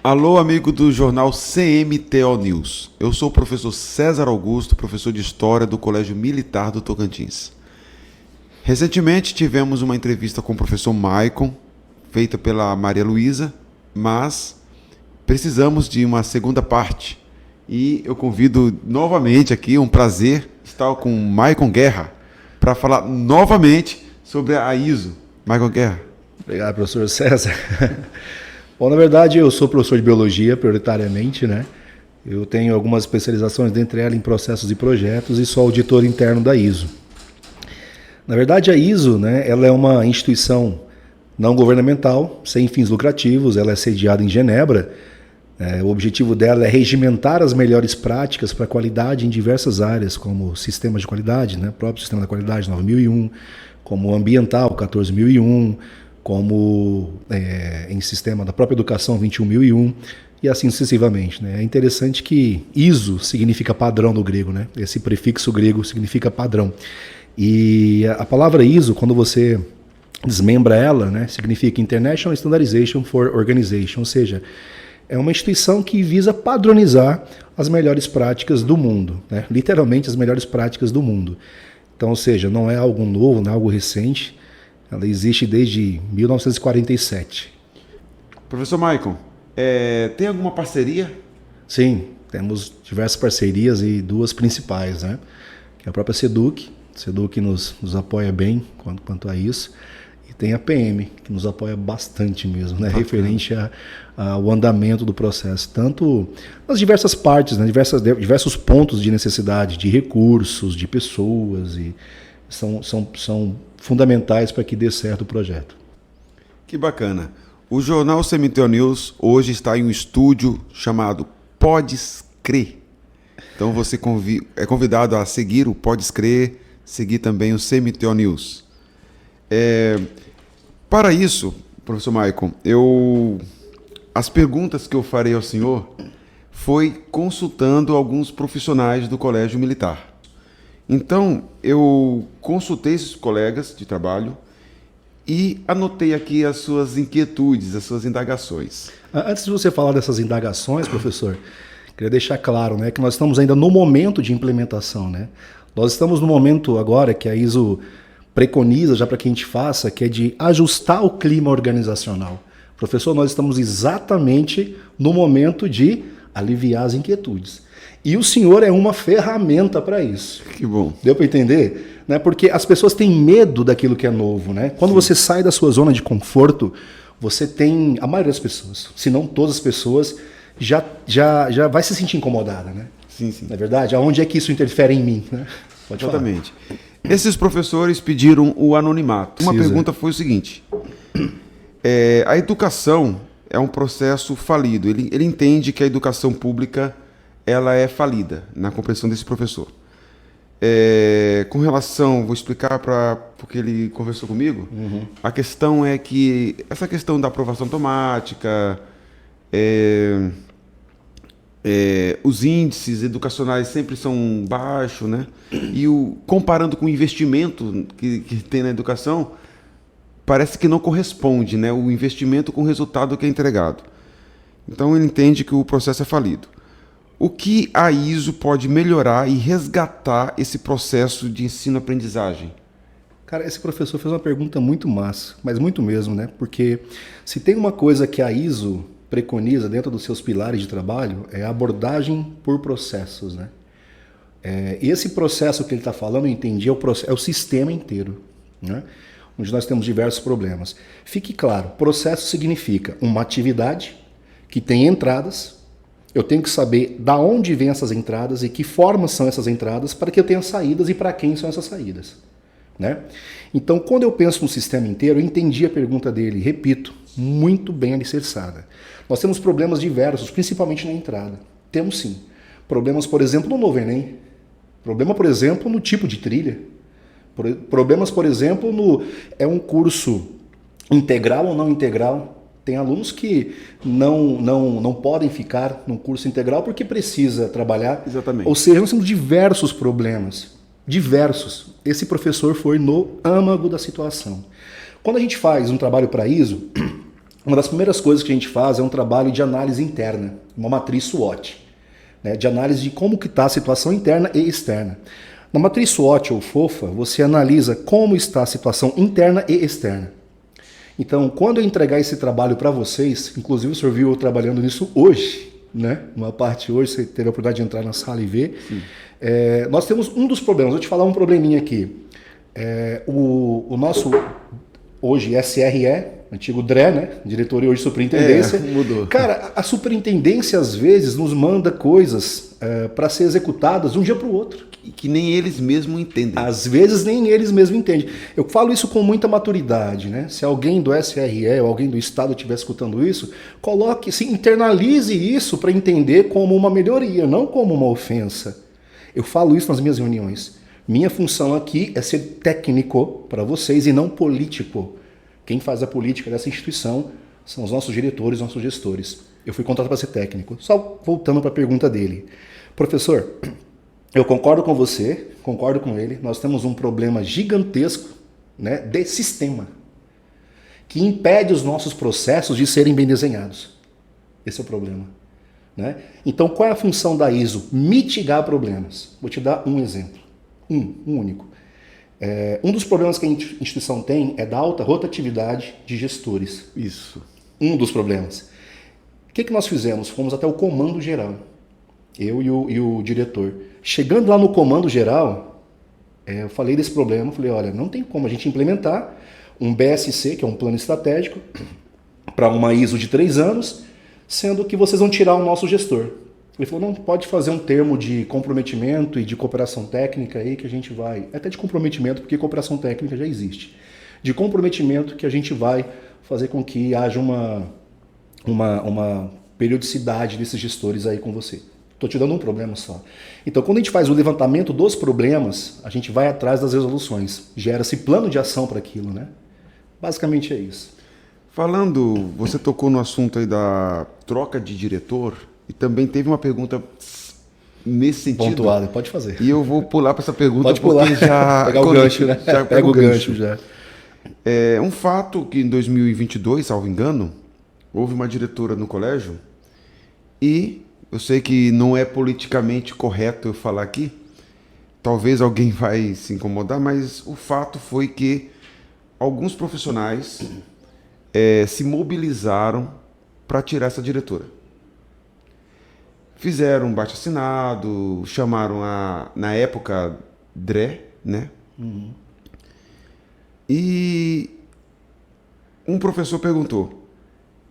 Alô, amigo do jornal CMTO News. Eu sou o professor César Augusto, professor de História do Colégio Militar do Tocantins. Recentemente tivemos uma entrevista com o professor Maicon, feita pela Maria Luísa, mas precisamos de uma segunda parte. E eu convido novamente aqui, um prazer, estar com o Maicon Guerra, para falar novamente sobre a ISO. Maicon Guerra. Obrigado, professor César. Bom, na verdade, eu sou professor de biologia, prioritariamente, né? Eu tenho algumas especializações, dentre elas em processos e projetos, e sou auditor interno da ISO. Na verdade, a ISO, né, ela é uma instituição não governamental, sem fins lucrativos, ela é sediada em Genebra. O objetivo dela é regimentar as melhores práticas para a qualidade em diversas áreas, como sistemas de qualidade, né, próprio sistema da qualidade 9001, como ambiental 14001, como em sistema da própria educação 21001 e assim sucessivamente, né? É interessante que ISO significa padrão no grego, né? Esse prefixo grego significa padrão. E a palavra ISO, quando você desmembra ela, né, significa International Standardization for Organization, ou seja, é uma instituição que visa padronizar as melhores práticas do mundo, né? Literalmente as melhores práticas do mundo. Então, ou seja, não é algo novo, não é algo recente. Ela existe desde 1947. Professor Maicon, tem alguma parceria? Sim, temos diversas parcerias e duas principais, né? Que é a própria SEDUC. A SEDUC nos apoia bem quanto a isso. E tem a PM, que nos apoia bastante mesmo, né? Referente ao andamento do processo. Tanto nas diversas partes, né? Diversos pontos de necessidade, de recursos, de pessoas. E são fundamentais para que dê certo o projeto. Que bacana. O jornal CMTO News hoje está em um estúdio chamado Podes Crer. Então você é convidado a seguir o Podes Crer, seguir também o CMTO News. Para isso, professor Maicon, as perguntas que eu farei ao senhor foi consultando alguns profissionais do Colégio Militar. Então, eu consultei esses colegas de trabalho e anotei aqui as suas inquietudes, as suas indagações. Antes de você falar dessas indagações, professor, queria deixar claro, né, que nós estamos ainda no momento de implementação, né? Nós estamos no momento agora que a ISO preconiza já para que a gente faça, que é de ajustar o clima organizacional. Professor, nós estamos exatamente no momento de aliviar as inquietudes. E o senhor é uma ferramenta para isso. Que bom. Deu para entender? Né? Porque as pessoas têm medo daquilo que é novo, né? Quando você sai da sua zona de conforto, você tem, a maioria das pessoas, se não todas as pessoas, já vai se sentir incomodada, né? Sim, sim. Não é verdade? Aonde é que isso interfere em mim? Né? Pode falar. Exatamente. Esses professores pediram o anonimato. Uma pergunta foi o seguinte. A educação é um processo falido. Ele entende que a educação pública ela é falida na compreensão desse professor. Com relação, vou explicar porque ele conversou comigo, a questão é que essa questão da aprovação automática, os índices educacionais sempre são baixos, né? E comparando com o investimento que tem na educação, parece que não corresponde, né? O investimento com o resultado que é entregado. Então ele entende que o processo é falido. O que a ISO pode melhorar e resgatar esse processo de ensino-aprendizagem? Cara, esse professor fez uma pergunta muito massa, mas muito mesmo, né? Porque se tem uma coisa que a ISO preconiza dentro dos seus pilares de trabalho, é a abordagem por processos, né? E esse processo que ele está falando, eu entendi, é o sistema inteiro, né? Onde nós temos diversos problemas. Fique claro, processo significa uma atividade que tem entradas. Eu tenho que saber da onde vêm essas entradas e que formas são essas entradas para que eu tenha saídas e para quem são essas saídas, né? Então, quando eu penso no sistema inteiro, eu entendi a pergunta dele, repito, muito bem alicerçada. Nós temos problemas diversos, principalmente na entrada. Temos sim. Problemas, por exemplo, no novo Enem. Problema, por exemplo, no tipo de trilha. Problemas, por exemplo, é um curso integral ou não integral. Tem alunos que não podem ficar num curso integral porque precisa trabalhar. Exatamente. Ou seja, nós temos diversos problemas. Diversos. Esse professor foi no âmago da situação. Quando a gente faz um trabalho para ISO, uma das primeiras coisas que a gente faz é um trabalho de análise interna, uma matriz SWOT, né, de análise de como que está a situação interna e externa. Na matriz SWOT ou FOFA, você analisa como está a situação interna e externa. Então, quando eu entregar esse trabalho para vocês, inclusive o senhor viu eu trabalhando nisso hoje, né? Uma parte hoje, você teve a oportunidade de entrar na sala e ver. Nós temos um dos problemas, vou te falar um probleminha aqui. O nosso, hoje, SRE, antigo DRE, né? Diretoria hoje Superintendência. Mudou. Cara, a superintendência às vezes nos manda coisas para ser executadas de um dia para o outro. Que nem eles mesmos entendem. Às vezes nem eles mesmos entendem. Eu falo isso com muita maturidade, né? Se alguém do SRE ou alguém do Estado estiver escutando isso, coloque, se internalize isso para entender como uma melhoria, não como uma ofensa. Eu falo isso nas minhas reuniões. Minha função aqui é ser técnico para vocês e não político. Quem faz a política dessa instituição são os nossos diretores, nossos gestores. Eu fui contratado para ser técnico. Só voltando para a pergunta dele. Professor, eu concordo com você, concordo com ele. Nós temos um problema gigantesco, né, de sistema que impede os nossos processos de serem bem desenhados. Esse é o problema, né? Então, qual é a função da ISO? Mitigar problemas. Vou te dar um exemplo. Um único. Um dos problemas que a instituição tem é da alta rotatividade de gestores. Isso. Um dos problemas. O que nós fizemos? Fomos até o comando geral. Eu e o diretor. Chegando lá no comando geral, eu falei desse problema. Falei, olha, não tem como a gente implementar um BSC, que é um plano estratégico, para uma ISO de 3 anos, sendo que vocês vão tirar o nosso gestor. Ele falou, não, pode fazer um termo de comprometimento e de cooperação técnica aí que a gente vai... Até de comprometimento, porque cooperação técnica já existe. De comprometimento que a gente vai fazer com que haja uma periodicidade desses gestores aí com você. Estou te dando um problema só. Então, quando a gente faz o levantamento dos problemas, a gente vai atrás das resoluções. Gera-se plano de ação para aquilo, né? Basicamente é isso. Falando, você tocou no assunto aí da troca de diretor e também teve uma pergunta nesse sentido. Pontuada, pode fazer. E eu vou pular para essa pergunta. Pode pular. Porque já pegar o gancho, né? Já pega o gancho já. É um fato que em 2022, salvo engano, houve uma diretora no colégio e eu sei que não é politicamente correto eu falar aqui, talvez alguém vai se incomodar, mas o fato foi que alguns profissionais se mobilizaram para tirar essa diretora. Fizeram um baixo-assinado, chamaram na época, DRE, né? Uhum. E um professor perguntou,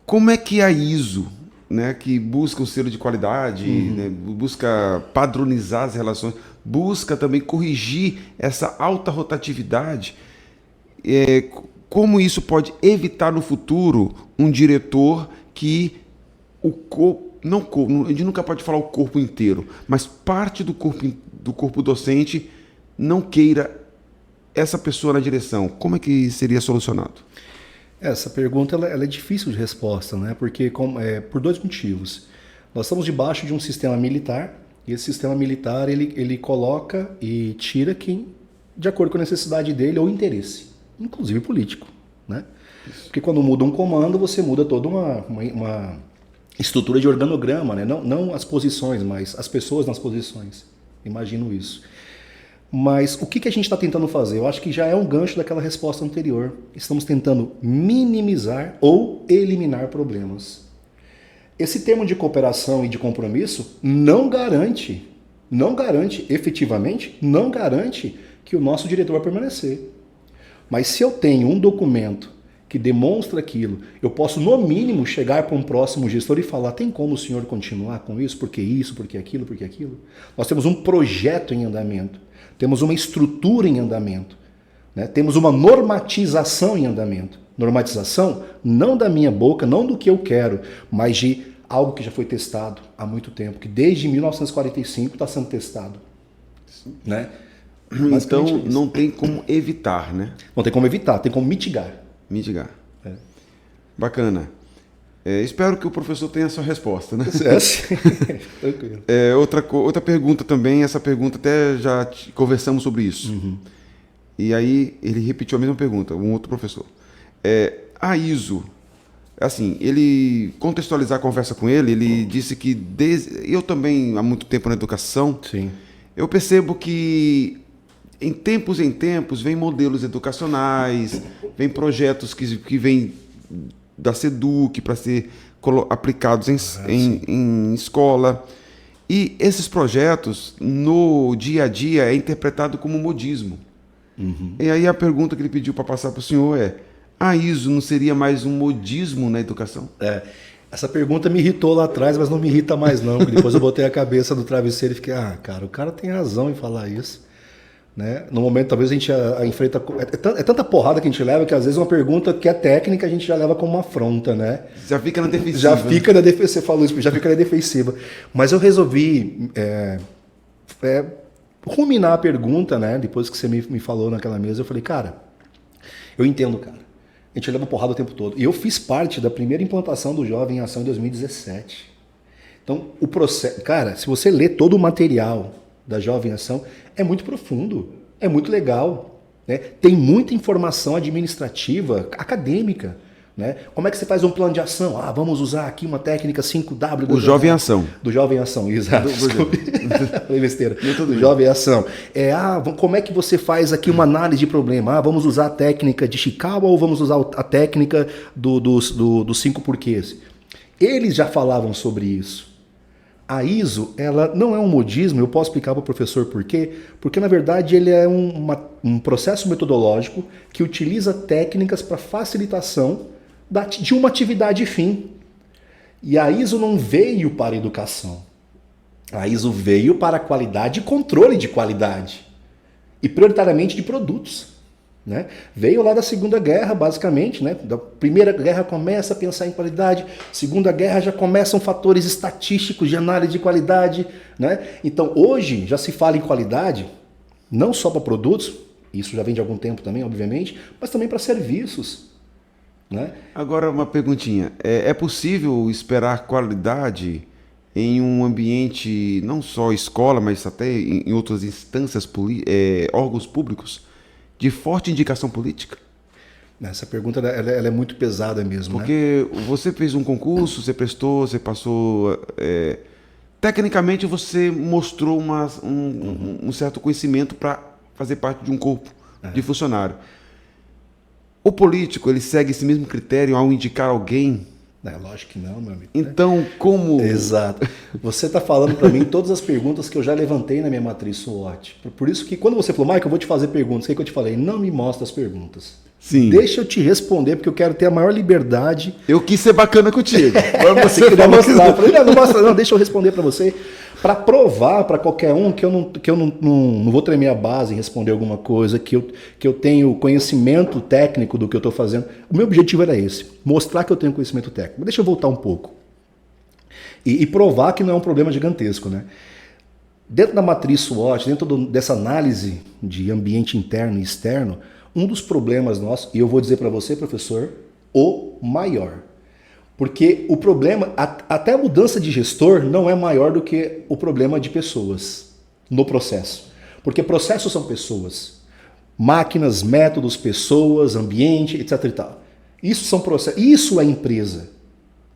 como é que a ISO, né, que busca o selo de qualidade, né, busca padronizar as relações, busca também corrigir essa alta rotatividade, como isso pode evitar no futuro um diretor que o corpo, a gente nunca pode falar o corpo inteiro, mas parte do corpo docente não queira essa pessoa na direção. Como é que seria solucionado? Essa pergunta ela é difícil de resposta, né? Porque por 2 motivos. Nós estamos debaixo de um sistema militar e esse sistema militar ele coloca e tira quem de acordo com a necessidade dele ou interesse, inclusive político, né? Porque quando muda um comando você muda toda uma estrutura de organograma, né? Não as posições, mas as pessoas nas posições. Imagino isso. Mas o que a gente está tentando fazer? Eu acho que já é um gancho daquela resposta anterior. Estamos tentando minimizar ou eliminar problemas. Esse termo de cooperação e de compromisso não garante efetivamente, não garante que o nosso diretor vai permanecer. Mas se eu tenho um documento que demonstra aquilo, eu posso, no mínimo, chegar para um próximo gestor e falar, tem como o senhor continuar com isso, porque aquilo. Nós temos um projeto em andamento, temos uma estrutura em andamento, né? Temos uma normatização em andamento. Normatização não da minha boca, não do que eu quero, mas de algo que já foi testado há muito tempo, que desde 1945 está sendo testado, né? Então não tem como evitar, né? Não tem como evitar, tem como mitigar. Mitigar. Bacana. Espero que o professor tenha a sua resposta, né? Sim. Tranquilo. Outra pergunta também, essa pergunta até já conversamos sobre isso. Uhum. E aí ele repetiu a mesma pergunta, um outro professor. A ISO, assim, ele contextualizar a conversa com ele, ele disse que eu também há muito tempo na educação, Sim. eu percebo que em tempos vem modelos educacionais, vem projetos que vêm da SEDUC para ser aplicados em escola. E esses projetos, no dia a dia, é interpretado como modismo. E aí a pergunta que ele pediu para passar para o senhor é: a ISO não seria mais um modismo na educação? Essa pergunta me irritou lá atrás, mas não me irrita mais não, porque depois eu botei a cabeça no travesseiro e fiquei, cara, o cara tem razão em falar isso. Né? No momento, talvez a gente enfrenta... É tanta porrada que a gente leva que às vezes uma pergunta que é técnica a gente já leva como uma afronta, né? Já fica na defensiva. Já fica na defensiva, você falou isso, já fica na defensiva. Mas eu resolvi ruminar a pergunta, né? Depois que você me falou naquela mesa, eu falei, cara, eu entendo, cara. A gente leva porrada o tempo todo. E eu fiz parte da primeira implantação do Jovem em Ação em 2017. Então, o processo... Cara, se você ler todo o material da Jovem Ação, é muito profundo, é muito legal, né? Tem muita informação administrativa, acadêmica, né? Como é que você faz um plano de ação? Vamos usar aqui uma técnica 5W. O Jovem Ação. Do Jovem Ação, exato. Falei besteira. Do Jovem Ação. Como é que você faz aqui uma análise de problema? Vamos usar a técnica de Chicago ou vamos usar a técnica dos 5 porquês? Eles já falavam sobre isso. A ISO, ela não é um modismo, eu posso explicar para o professor por quê? Porque, na verdade, ele é um processo metodológico que utiliza técnicas para facilitação de uma atividade fim. E a ISO não veio para a educação. A ISO veio para a qualidade e controle de qualidade. E prioritariamente de produtos. Né? Veio lá da Segunda Guerra, basicamente, né? Da Primeira Guerra começa a pensar em qualidade, Segunda Guerra já começam fatores estatísticos de análise de qualidade, né? Então hoje já se fala em qualidade, não só para produtos, isso já vem de algum tempo também, obviamente, mas também para serviços. Né? Agora uma perguntinha, é possível esperar qualidade em um ambiente, não só escola, mas até em outras instâncias, órgãos públicos, de forte indicação política? Essa pergunta ela é muito pesada mesmo. Porque você fez um concurso, você prestou, você passou... tecnicamente você mostrou um certo conhecimento para fazer parte de um corpo de funcionário. O político, ele segue esse mesmo critério ao indicar alguém? Lógico que não, meu amigo. Então, como... Exato. Você está falando para mim todas as perguntas que eu já levantei na minha matriz SWOT. Por isso que quando você falou, Michael, eu vou te fazer perguntas, o que eu te falei? Não me mostra as perguntas. Sim. Deixa eu te responder, porque eu quero ter a maior liberdade. Eu quis ser bacana contigo. Você queria mostrar. Eu falei, não mostra não, deixa eu responder para você. Para provar para qualquer um que eu não vou tremer a base em responder alguma coisa, que eu tenho conhecimento técnico do que eu estou fazendo. O meu objetivo era esse, mostrar que eu tenho conhecimento técnico. Deixa eu voltar um pouco. E provar que não é um problema gigantesco. Né? Dentro da matriz SWOT, dentro dessa análise de ambiente interno e externo, um dos problemas nossos, e eu vou dizer para você, professor, o maior. Porque o problema, até a mudança de gestor não é maior do que o problema de pessoas no processo. Porque processos são pessoas. Máquinas, métodos, pessoas, ambiente, etc. E tal. Isso são processos. Isso é empresa.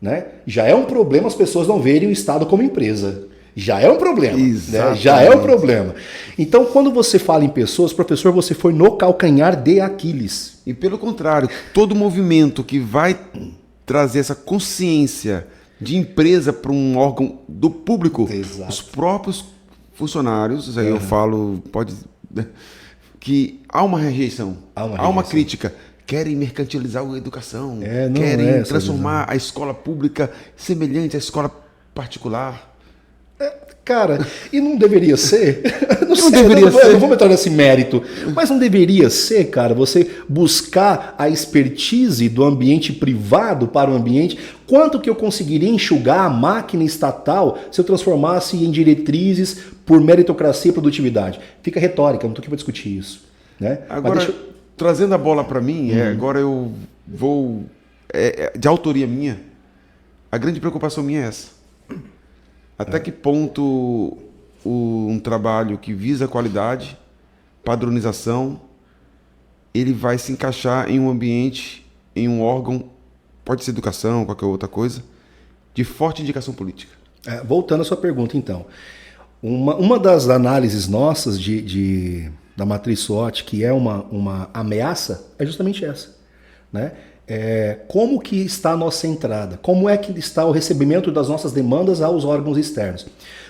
Né? Já é um problema as pessoas não verem o Estado como empresa. Já é um problema. Né? Já é um problema. Então, quando você fala em pessoas, professor, você foi no calcanhar de Aquiles. E pelo contrário, todo movimento que vai trazer essa consciência de empresa para um órgão do público, Exato. Os próprios funcionários, aí eu falo, que há uma rejeição, há uma crítica. Querem mercantilizar a educação, querem transformar a escola pública semelhante à escola particular. Cara, e não deveria ser? Eu não vou entrar nesse mérito, mas não deveria ser, cara, você buscar a expertise do ambiente privado para o ambiente. Quanto que eu conseguiria enxugar a máquina estatal se eu transformasse em diretrizes por meritocracia e produtividade? Fica retórica, não estou aqui para discutir isso. Né? Agora, trazendo a bola para mim, agora eu vou... de autoria minha, a grande preocupação minha é essa. Até que ponto um trabalho que visa qualidade, padronização, ele vai se encaixar em um ambiente, em um órgão pode ser educação, qualquer outra coisa, de forte indicação política. Voltando à sua pergunta, então. Uma das análises nossas da matriz SWOT, que é uma ameaça, é justamente essa. Né? Como que está a nossa entrada? Como é que está o recebimento das nossas demandas aos órgãos externos?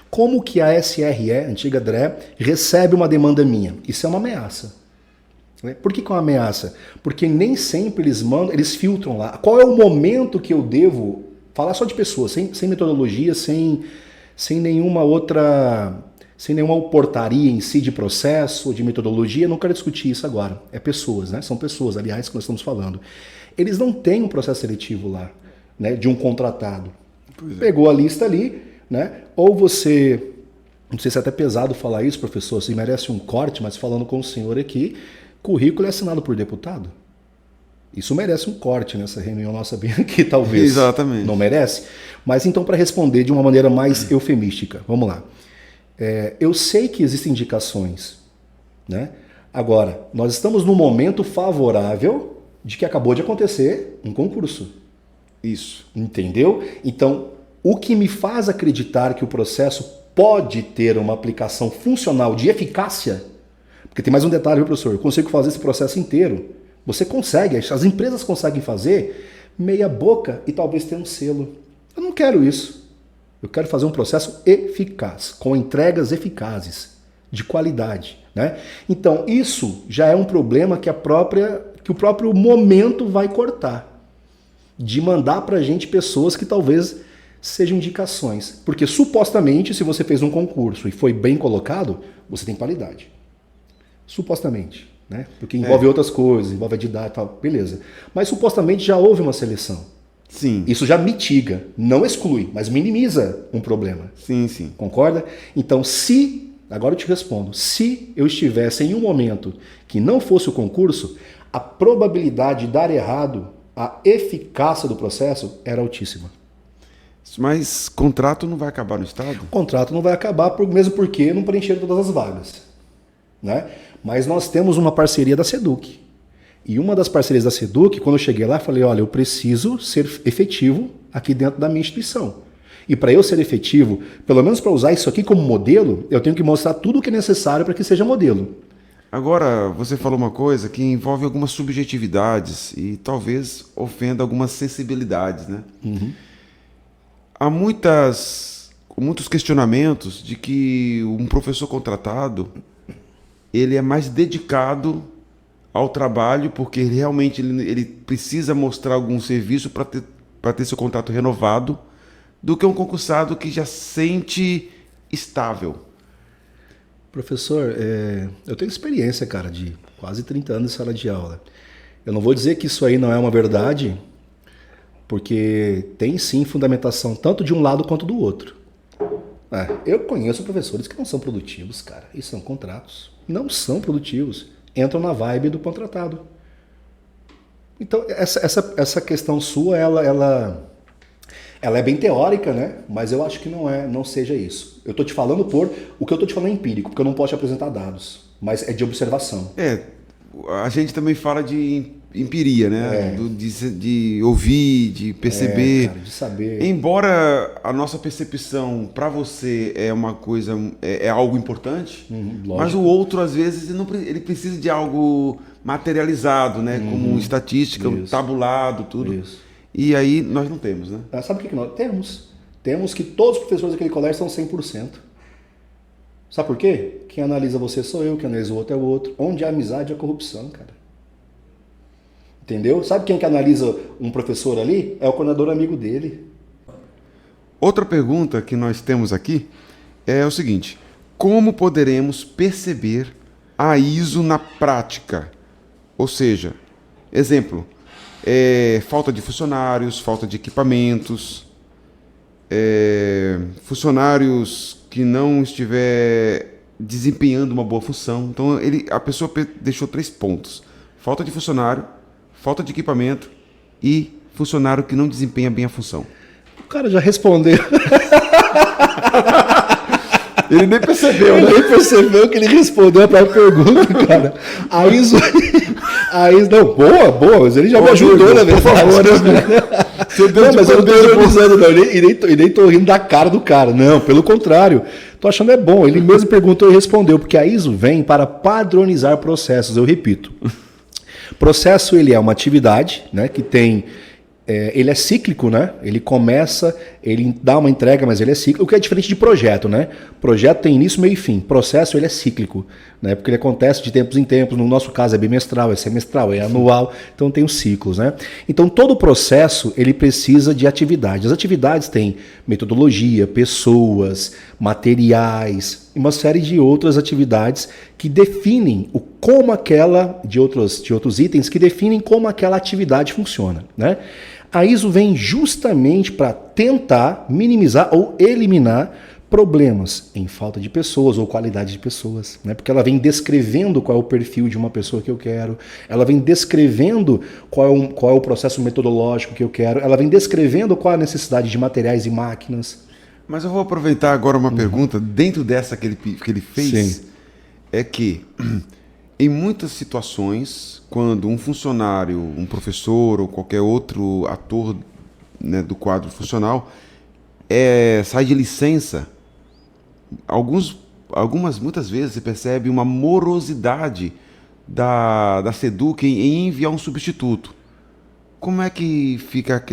Como que a SRE, antiga DRE, recebe uma demanda minha? Isso é uma ameaça. Por que é uma ameaça? Porque nem sempre eles filtram lá. Qual é o momento que eu devo falar só de pessoas, sem metodologia, sem nenhuma portaria em si de processo, de metodologia, não quero discutir isso agora. É pessoas, né? São pessoas, aliás, que nós estamos falando. Eles não têm um processo seletivo lá, né, de um contratado. Pegou a lista ali, né? Ou você, não sei se é até pesado falar isso, professor, se merece um corte, mas falando com o senhor aqui, currículo é assinado por deputado. Isso merece um corte nessa reunião nossa bem aqui, talvez. Exatamente. Não merece? Mas então, para responder de uma maneira mais eufemística, vamos lá. Eu sei que existem indicações, né? Agora, nós estamos num momento favorável de que acabou de acontecer um concurso. Isso. Entendeu? Então, o que me faz acreditar que o processo pode ter uma aplicação funcional de eficácia, porque tem mais um detalhe, viu, professor? Eu consigo fazer esse processo inteiro. Você consegue, as empresas conseguem fazer meia boca e talvez ter um selo. Eu não quero isso. Eu quero fazer um processo eficaz, com entregas eficazes, de qualidade. Né? Então, isso já é um problema que o próprio momento vai cortar. De mandar para a gente pessoas que talvez sejam indicações. Porque, supostamente, se você fez um concurso e foi bem colocado, você tem qualidade. Supostamente. Né? Porque envolve outras coisas, envolve a didática e tal, beleza. Mas supostamente já houve uma seleção. Sim. Isso já mitiga, não exclui, mas minimiza um problema. Sim, sim. Concorda? Então, agora eu te respondo, se eu estivesse em um momento que não fosse o concurso, a probabilidade de dar errado, a eficácia do processo era altíssima. Mas contrato não vai acabar no Estado? O contrato não vai acabar, mesmo porque não preencheram todas as vagas. Né? Mas nós temos uma parceria da SEDUC. E uma das parcerias da SEDUC, quando eu cheguei lá, falei, olha, eu preciso ser efetivo aqui dentro da minha instituição. E para eu ser efetivo, pelo menos para usar isso aqui como modelo, eu tenho que mostrar tudo o que é necessário para que seja modelo. Agora, você falou uma coisa que envolve algumas subjetividades e talvez ofenda algumas sensibilidades, né? Uhum. Há muitos questionamentos de que um professor contratado ele é mais dedicado ao trabalho porque realmente ele precisa mostrar algum serviço para ter seu contrato renovado do que um concursado que já sente estável. Professor, eu tenho experiência, cara, de quase 30 anos em sala de aula. Eu não vou dizer que isso aí não é uma verdade, porque tem sim fundamentação tanto de um lado quanto do outro. Eu conheço professores que não são produtivos, cara, e são contratos. Não são produtivos, entram na vibe do contratado. Então, essa questão sua, ela é bem teórica, né? Mas eu acho que não seja isso. Eu estou te falando o que eu estou te falando é empírico, porque eu não posso te apresentar dados, mas é de observação. A gente também fala de empiria, né? De ouvir, de perceber. Cara, de saber. Embora a nossa percepção para você é uma coisa, é algo importante, mas o outro às vezes ele precisa de algo materializado, né? Como estatística, tabulado, tudo. Isso. E aí nós não temos, né? Sabe o que nós temos? Temos que todos os professores daquele colégio são 100%. Sabe por quê? Quem analisa você sou eu, quem analisa o outro é o outro. Onde há amizade há corrupção, cara. Entendeu? Sabe quem que analisa um professor ali? É o coordenador amigo dele. Outra pergunta que nós temos aqui é o seguinte: como poderemos perceber a ISO na prática? Ou seja, exemplo, falta de funcionários, falta de equipamentos, funcionários que não estiver desempenhando uma boa função. Então a pessoa deixou 3 pontos: falta de funcionário, falta de equipamento e funcionário que não desempenha bem a função. O cara já respondeu. Ele nem percebeu, né? Ele nem percebeu que ele respondeu a própria pergunta, cara. A Aí, não, boa, mas ele já me ajudou, na verdade. Por favor, não, mas eu não tô ironizando, não, e nem tô rindo da cara do cara. Não, pelo contrário. Tô achando é bom. Ele mesmo perguntou e respondeu, porque a ISO vem para padronizar processos, eu repito. Processo, ele é uma atividade, né, que tem... ele é cíclico, né? Ele começa, ele dá uma entrega, mas ele é cíclico, o que é diferente de projeto, né? Projeto tem início, meio e fim. Processo, ele é cíclico, né? Porque ele acontece de tempos em tempos. No nosso caso é bimestral, é semestral, é anual, então tem os ciclos, né? Então todo processo, ele precisa de atividade. As atividades têm metodologia, pessoas, materiais, e uma série de outras atividades que definem como aquela, de outros itens, que definem como aquela atividade funciona, né? A ISO vem justamente para tentar minimizar ou eliminar problemas em falta de pessoas ou qualidade de pessoas, né? Porque ela vem descrevendo qual é o perfil de uma pessoa que eu quero, ela vem descrevendo qual é o processo metodológico que eu quero, ela vem descrevendo qual é a necessidade de materiais e máquinas. Mas eu vou aproveitar agora uma pergunta, dentro dessa que ele fez, Sim. é que em muitas situações, quando um funcionário, um professor ou qualquer outro ator, né, do quadro funcional sai de licença, muitas vezes você percebe uma morosidade da SEDUC em enviar um substituto. Como é que fica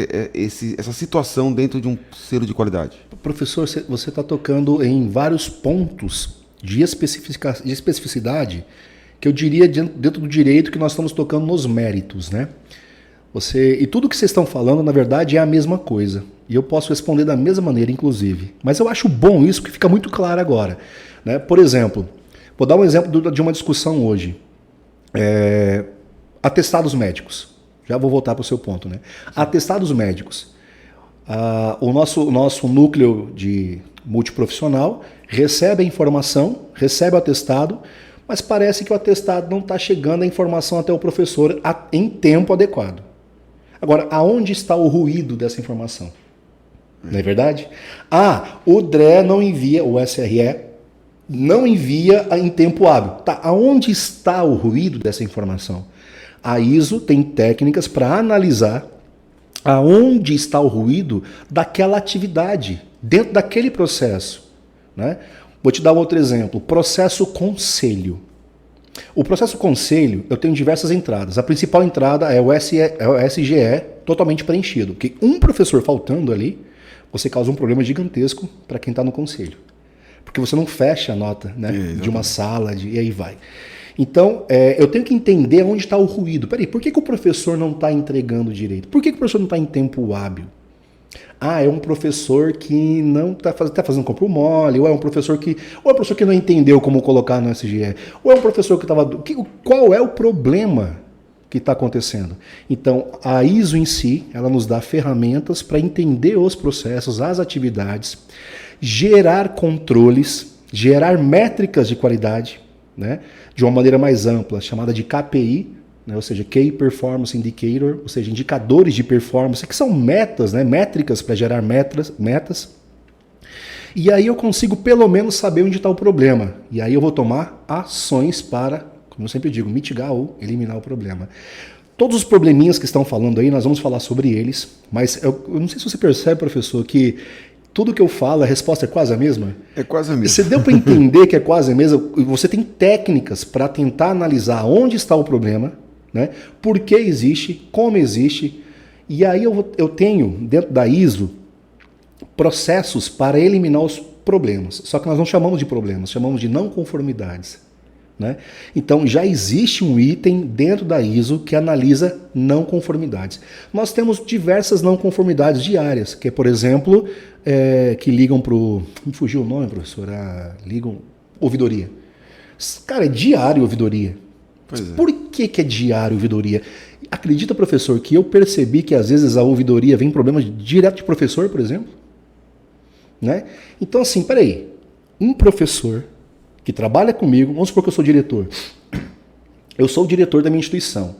essa situação dentro de um selo de qualidade? Professor, você está tocando em vários pontos de especificidade que eu diria dentro do direito que nós estamos tocando nos méritos, né? E tudo que vocês estão falando, na verdade, é a mesma coisa. E eu posso responder da mesma maneira, inclusive. Mas eu acho bom isso, que fica muito claro agora, né? Por exemplo, vou dar um exemplo de uma discussão hoje. Atestados médicos. Já vou voltar para o seu ponto, né? Atestados médicos. O nosso núcleo de multiprofissional recebe a informação, recebe o atestado, mas parece que o atestado não está chegando a informação até o professor em tempo adequado. Agora, aonde está o ruído dessa informação? Não é verdade? O DRE não envia, o SRE não envia em tempo hábil. Tá, aonde está o ruído dessa informação? A ISO tem técnicas para analisar aonde está o ruído daquela atividade, dentro daquele processo, né? Vou te dar um outro exemplo, processo conselho. O processo conselho, eu tenho diversas entradas. A principal entrada é o SGE totalmente preenchido, porque um professor faltando ali, você causa um problema gigantesco para quem está no conselho. Porque você não fecha a nota, né, de uma sala, e aí vai. Então, eu tenho que entender onde está o ruído. Peraí, por que o professor não está entregando direito? Por que o professor não está em tempo hábil? É um professor que não está fazendo corpo mole, ou é um professor que não entendeu como colocar no SGE, ou é um professor que estava... Qual é o problema que está acontecendo? Então, a ISO em si, ela nos dá ferramentas para entender os processos, as atividades, gerar controles, gerar métricas de qualidade, né, de uma maneira mais ampla, chamada de KPI, né, ou seja, Key Performance Indicator, ou seja, indicadores de performance, que são metas, né, métricas para gerar metas. E aí eu consigo pelo menos saber onde está o problema. E aí eu vou tomar ações para, como eu sempre digo, mitigar ou eliminar o problema. Todos os probleminhas que estão falando aí, nós vamos falar sobre eles, mas eu não sei se você percebe, professor, que tudo que eu falo, a resposta é quase a mesma? É quase a mesma. Você deu para entender que é quase a mesma? Você tem técnicas para tentar analisar onde está o problema, né? Por que existe, como existe. E aí eu tenho, dentro da ISO, processos para eliminar os problemas. Só que nós não chamamos de problemas, chamamos de não conformidades, né? Então já existe um item dentro da ISO que analisa não conformidades. Nós temos diversas não conformidades diárias, que é, por exemplo, que ligam para o... Me fugiu o nome, professora? Ligam... Ouvidoria. Cara, é diário ouvidoria. Por que é diário ouvidoria? Acredita, professor, que eu percebi que às vezes a ouvidoria vem problemas direto de professor, por exemplo? Né? Então, assim, peraí. Um professor que trabalha comigo, vamos supor que eu sou diretor. Eu sou o diretor da minha instituição.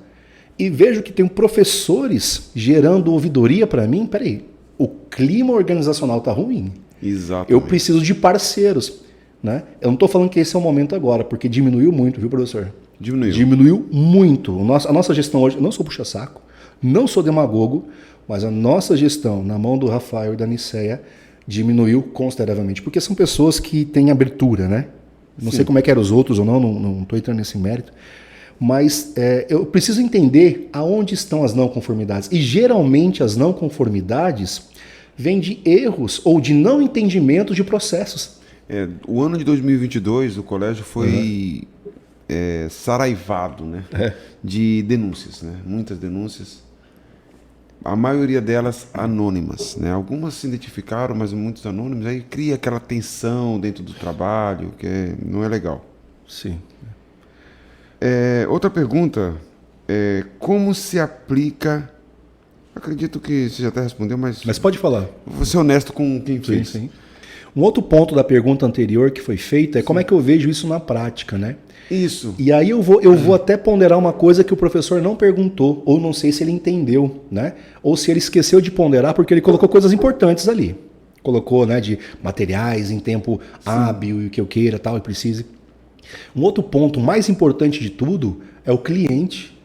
E vejo que tem professores gerando ouvidoria para mim. Peraí, o clima organizacional está ruim. Exato. Eu preciso de parceiros. Né? Eu não estou falando que esse é o momento agora, porque diminuiu muito, viu, professor? Diminuiu muito. A nossa gestão hoje, eu não sou puxa-saco, não sou demagogo, mas a nossa gestão, na mão do Rafael e da Niceia, diminuiu consideravelmente. Porque são pessoas que têm abertura, né? Não sei como é que eram os outros ou não estou entrando nesse mérito. Mas eu preciso entender aonde estão as não conformidades. E geralmente as não conformidades vêm de erros ou de não entendimento de processos. O ano de 2022, o colégio foi saraivado, né? De denúncias, né? Muitas denúncias. A maioria delas anônimas, né? Algumas se identificaram, mas muitos anônimos. Aí cria aquela tensão dentro do trabalho, que não é legal. Sim. Outra pergunta, como se aplica... Acredito que você já até respondeu, mas pode falar. Vou ser honesto com quem fez. Sim. Um outro ponto da pergunta anterior que foi feita é como é que eu vejo isso na prática, né? Isso. E aí eu vou até ponderar uma coisa que o professor não perguntou, ou não sei se ele entendeu, né? Ou se ele esqueceu de ponderar porque ele colocou coisas importantes ali. Colocou, né, de materiais em tempo hábil e o que eu queira, tal, e precise. Um outro ponto mais importante de tudo é o cliente.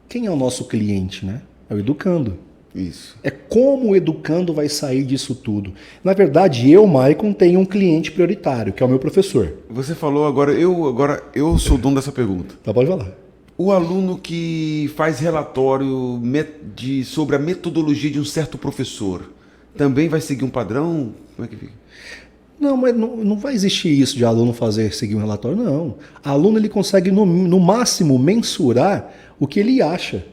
Quem é o nosso cliente, né? É o educando. Isso. É como o educando vai sair disso tudo. Na verdade, Maicon, tenho um cliente prioritário, que é o meu professor. Você falou agora eu sou o dono dessa pergunta. Tá, pode falar. O aluno que faz relatório sobre a metodologia de um certo professor, também vai seguir um padrão? Como é que fica? Não, mas não vai existir isso de aluno seguir um relatório, não. Aluno ele consegue, no máximo, mensurar o que ele acha.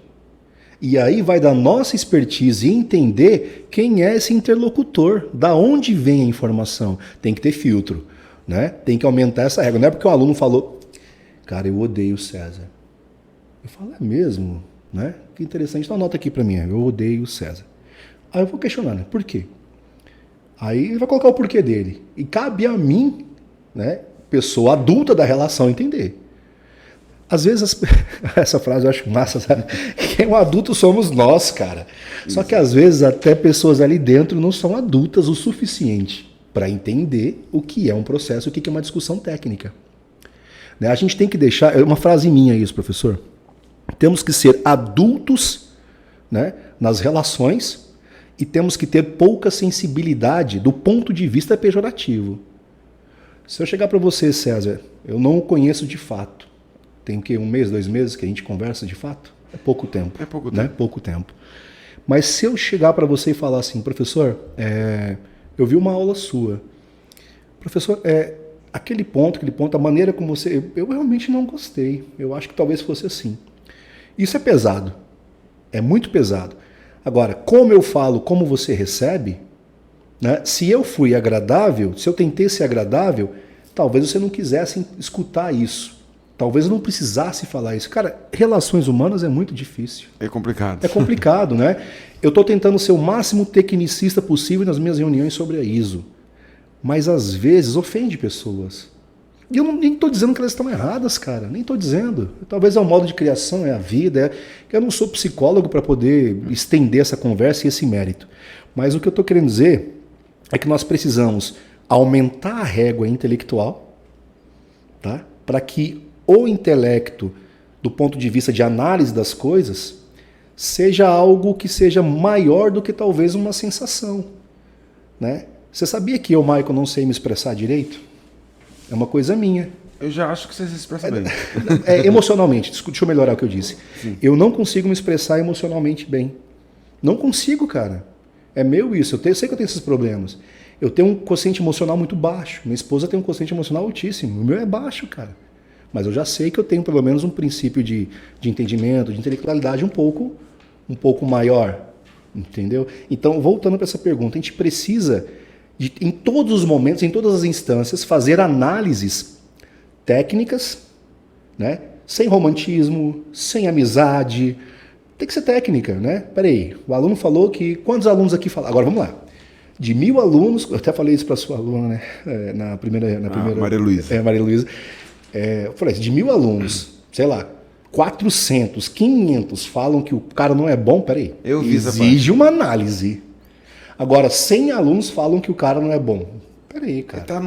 E aí vai da nossa expertise entender quem é esse interlocutor, da onde vem a informação. Tem que ter filtro, né? Tem que aumentar essa regra. Não é porque o aluno falou, cara, eu odeio o César. Eu falo, é mesmo? Né? Que interessante. Então anota aqui para mim, eu odeio o César. Aí eu vou questionar, né? Por quê? Aí ele vai colocar o porquê dele. E cabe a mim, né, pessoa adulta da relação, entender. Às vezes, essa frase eu acho massa, sabe? Quem é um adulto somos nós, cara. Só que às vezes até pessoas ali dentro não são adultas o suficiente para entender o que é um processo, o que é uma discussão técnica. Né? A gente tem que deixar, é uma frase minha isso, professor. Temos que ser adultos, né, nas relações e temos que ter pouca sensibilidade do ponto de vista pejorativo. Se eu chegar para você, César, eu não o conheço de fato. Tem o quê? 1 mês, 2 meses que a gente conversa de fato? É pouco tempo. É pouco né? tempo. Pouco tempo. Mas se eu chegar para você e falar assim, professor, eu vi uma aula sua. Professor, aquele ponto, a maneira como você... Eu realmente não gostei. Eu acho que talvez fosse assim. Isso é pesado. É muito pesado. Agora, como eu falo, como você recebe, né? Se eu fui agradável, se eu tentei ser agradável, talvez você não quisesse escutar isso. Talvez eu não precisasse falar isso. Cara, relações humanas é muito difícil. É complicado. É complicado, né? Eu estou tentando ser o máximo tecnicista possível nas minhas reuniões sobre a ISO. Mas às vezes ofende pessoas. E eu nem estou dizendo que elas estão erradas, cara. Nem estou dizendo. Talvez é o modo de criação, é a vida. Eu não sou psicólogo para poder estender essa conversa e esse mérito. Mas o que eu estou querendo dizer é que nós precisamos aumentar a régua intelectual, tá? Para que o intelecto, do ponto de vista de análise das coisas, seja algo que seja maior do que talvez uma sensação. Né? Você sabia que eu, Michael, não sei me expressar direito? É uma coisa minha. Eu já acho que você se expressa bem. Emocionalmente, deixa eu melhorar o que eu disse. Sim. Eu não consigo me expressar emocionalmente bem. Não consigo, cara. É meu isso. Eu sei que eu tenho esses problemas. Eu tenho um quociente emocional muito baixo. Minha esposa tem um quociente emocional altíssimo. O meu é baixo, cara. Mas eu já sei que eu tenho pelo menos um princípio de entendimento, de intelectualidade um pouco maior, entendeu? Então, voltando para essa pergunta, a gente precisa, em todos os momentos, em todas as instâncias, fazer análises técnicas, né? Sem romantismo, sem amizade. Tem que ser técnica, né? Peraí, o aluno falou que... Quantos alunos aqui falaram? Agora, vamos lá. De 1000 alunos, eu até falei isso para a sua aluna, né? Na primeira Maria Luísa. Maria Luísa. Eu falei, de 1000 alunos, sei lá, 400, 500 falam que o cara não é bom, peraí. Eu vi essa exige uma análise. Agora, 100 alunos falam que o cara não é bom. Peraí, cara. Está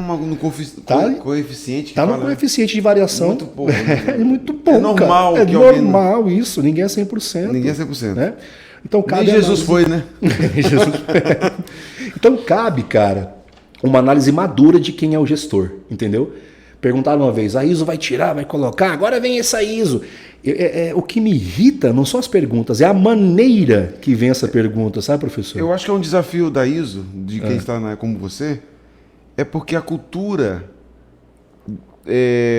coeficiente que tá no fala, coeficiente de variação. muito pouco. É muito pouco. É normal cara. É que alguém normal isso. Ninguém é 100%. Ninguém é 100%. Né? Então, Nem Jesus foi, né? Então cabe, cara, uma análise madura de quem é o gestor, entendeu? Perguntaram uma vez, a ISO vai tirar, vai colocar, agora vem essa ISO. O que me irrita não são as perguntas, é a maneira que vem essa pergunta, sabe, professor? Eu acho que é um desafio da ISO, de quem está como você, é porque a cultura,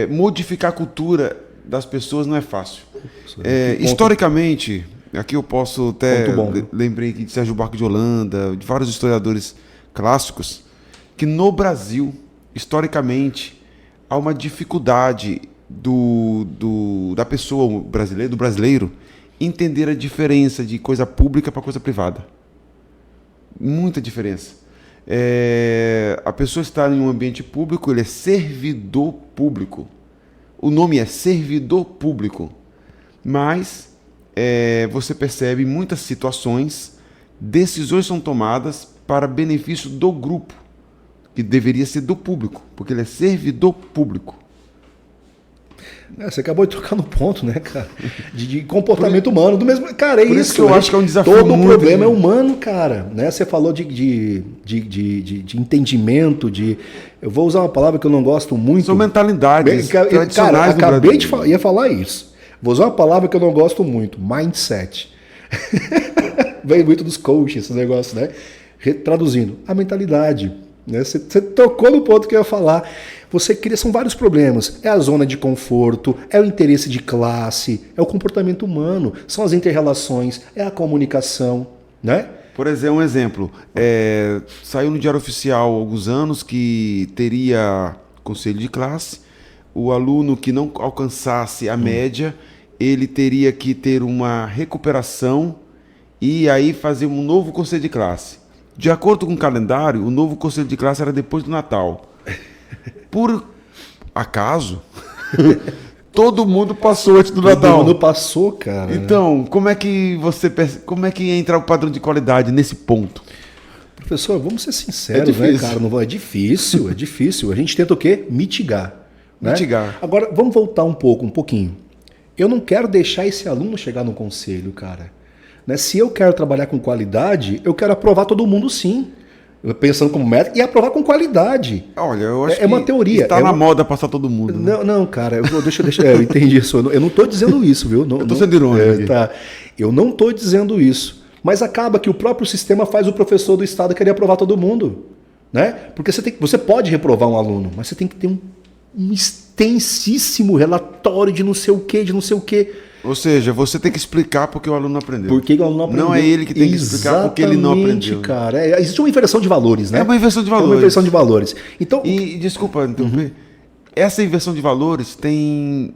modificar a cultura das pessoas não é fácil. Historicamente, aqui eu posso até, lembrei aqui de Sérgio Buarque de Holanda, de vários historiadores clássicos, que no Brasil, historicamente, há uma dificuldade da pessoa brasileira, do brasileiro, entender a diferença de coisa pública para coisa privada. Muita diferença. A pessoa está em um ambiente público, ele é servidor público. O nome é servidor público. Mas você percebe em muitas situações, decisões são tomadas para benefício do grupo, que deveria ser do público, porque ele é servidor público. Você acabou de tocar no ponto, né, cara? De comportamento humano, do mesmo. Cara, é por isso. Que eu acho que é um desafio. Todo o problema é humano, cara. Né? Você falou de entendimento, eu vou usar uma palavra que eu não gosto muito. São mentalidades tradicionais. Cara, acabei de ia falar isso. Vou usar uma palavra que eu não gosto muito: mindset. Vem muito dos coaches, esses negócios, né? Traduzindo, a mentalidade. Né? Você tocou no ponto que eu ia falar. Você cria, são vários problemas. É a zona de conforto, é o interesse de classe, é o comportamento humano, são as inter-relações, é a comunicação, né? Por exemplo, saiu no Diário Oficial há alguns anos que teria conselho de classe, o aluno que não alcançasse a média, ele teria que ter uma recuperação e aí fazer um novo conselho de classe. De acordo com o calendário, o novo conselho de classe era depois do Natal. Por acaso, todo mundo passou antes do Natal. Todo mundo passou, cara. Então, como é que entra o padrão de qualidade nesse ponto? Professor, vamos ser sinceros, né, cara? Não, é difícil, é difícil. A gente tenta o quê? Mitigar. Né? Mitigar. Agora, vamos voltar um pouquinho. Eu não quero deixar esse aluno chegar no conselho, cara. Né? Se eu quero trabalhar com qualidade, eu quero aprovar todo mundo, sim. Pensando como meta e aprovar com qualidade. Olha, eu acho que uma teoria. Está na moda passar todo mundo. Né? Não, cara, eu entendi isso. Eu não estou dizendo isso, viu? Eu estou sendo irônico. Tá. Eu não estou dizendo isso. Mas acaba que o próprio sistema faz o professor do Estado querer aprovar todo mundo. Né? Porque você pode reprovar um aluno, mas você tem que ter um extensíssimo relatório de não sei o quê. Ou seja, você tem que explicar porque o aluno não aprendeu. Por que o aluno não aprendeu. Não é ele que tem que explicar porque ele não aprendeu. Cara. Existe uma inversão de valores, né? É uma inversão de valores. É uma inversão de valores. Então, desculpa interromper, essa inversão de valores tem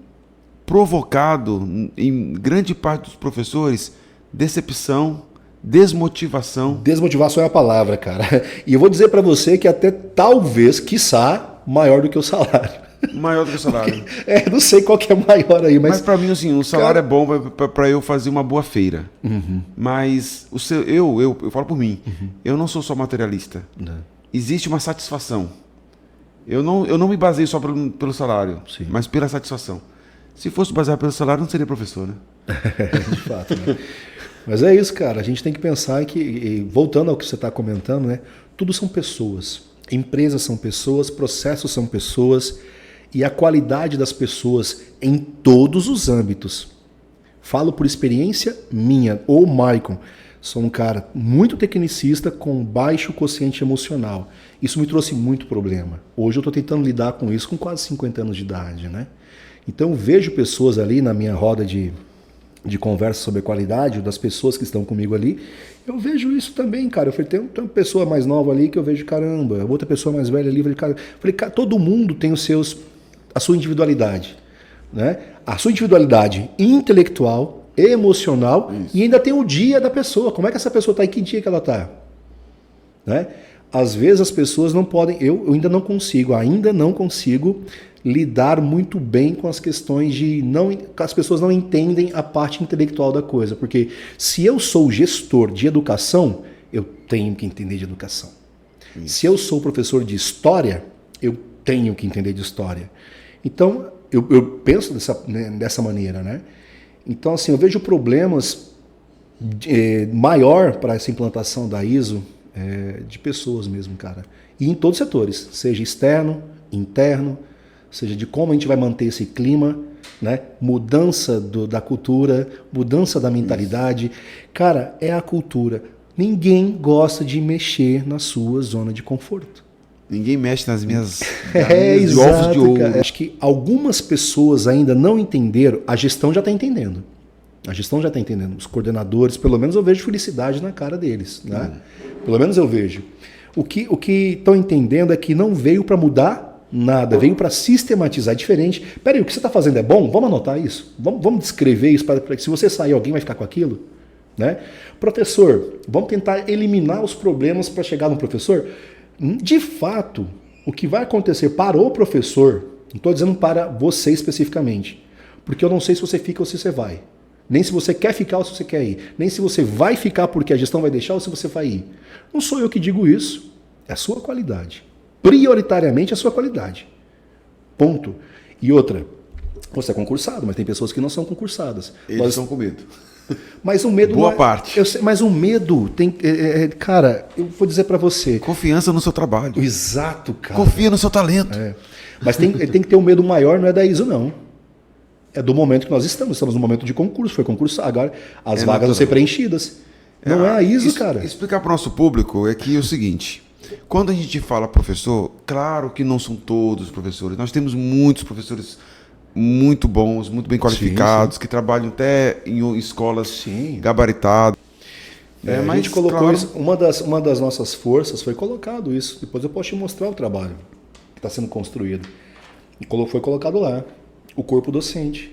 provocado, em grande parte dos professores, decepção, desmotivação. Desmotivação é a palavra, cara. E eu vou dizer para você que até talvez, quiçá, maior do que o salário. Maior do que o salário. Não sei qual que é maior aí, mas para mim, assim, o salário é bom para eu fazer uma boa feira. Mas eu falo por mim, eu não sou só materialista. Não. Existe uma satisfação. Eu não me baseio só pelo salário, sim, mas pela satisfação. Se fosse baseado pelo salário, não seria professor, né? De fato, né? Mas é isso, cara. A gente tem que pensar que, voltando ao que você está comentando, né? Tudo são pessoas. Empresas são pessoas, processos são pessoas. E a qualidade das pessoas em todos os âmbitos. Falo por experiência minha, ou Maicon. Sou um cara muito tecnicista com baixo quociente emocional. Isso me trouxe muito problema. Hoje eu estou tentando lidar com isso com quase 50 anos de idade, né? Então eu vejo pessoas ali na minha roda de conversa sobre a qualidade, das pessoas que estão comigo ali, eu vejo isso também, cara. Eu falei, tem uma pessoa mais nova ali que eu vejo, caramba, outra pessoa mais velha ali, eu falei, cara, todo mundo tem a sua individualidade, né? A sua individualidade intelectual, emocional, isso. E ainda tem o dia da pessoa. Como é que essa pessoa está e que dia que ela está? Né? Às vezes as pessoas não podem, eu ainda não consigo lidar muito bem com as questões as pessoas não entendem a parte intelectual da coisa, porque se eu sou gestor de educação, eu tenho que entender de educação. Se eu sou professor de história, eu tenho que entender de história. Então, eu penso dessa maneira, né? Então, assim, eu vejo problemas maior para essa implantação da ISO de pessoas mesmo, cara. E em todos os setores, seja externo, interno, seja de como a gente vai manter esse clima, né? Mudança da cultura, mudança da mentalidade. Cara, é a cultura. Ninguém gosta de mexer na sua zona de conforto. Ninguém mexe nas minhas de ovos de ouro. Cara. Acho que algumas pessoas ainda não entenderam, a gestão já está entendendo. A gestão já está entendendo. Os coordenadores, pelo menos eu vejo felicidade na cara deles. Né? Pelo menos eu vejo. O que estão entendendo é que não veio para mudar nada, veio para sistematizar. É diferente. Peraí, o que você está fazendo é bom? Vamos anotar isso? Vamos descrever isso para que se você sair, alguém vai ficar com aquilo? Né? Professor, vamos tentar eliminar os problemas para chegar no professor? De fato, o que vai acontecer para o professor, não estou dizendo para você especificamente, porque eu não sei se você fica ou se você vai. Nem se você quer ficar ou se você quer ir. Nem se você vai ficar porque a gestão vai deixar ou se você vai ir. Não sou eu que digo isso. É a sua qualidade. Prioritariamente a sua qualidade. Ponto. E outra, você é concursado, mas tem pessoas que não são concursadas. Eles estão com medo. Mas o medo... Boa parte. Eu sei, mas o medo tem... cara, eu vou dizer para você... Confiança no seu trabalho. Exato, cara. Confia no seu talento. Mas tem que ter um medo maior, não é da ISO, não. É do momento que nós estamos. Estamos no momento de concurso. Foi concurso. Agora as vagas vão ser preenchidas. Não é a ISO, cara. Explicar para o nosso público é que é o seguinte. Quando a gente fala professor, claro que não são todos os professores. Nós temos muitos professores muito bons, muito bem qualificados, sim. Que trabalham até em escolas gabaritadas. Mas a gente colocou isso. Uma das nossas forças foi colocado isso. Depois eu posso te mostrar o trabalho que está sendo construído. Foi colocado lá. O corpo docente.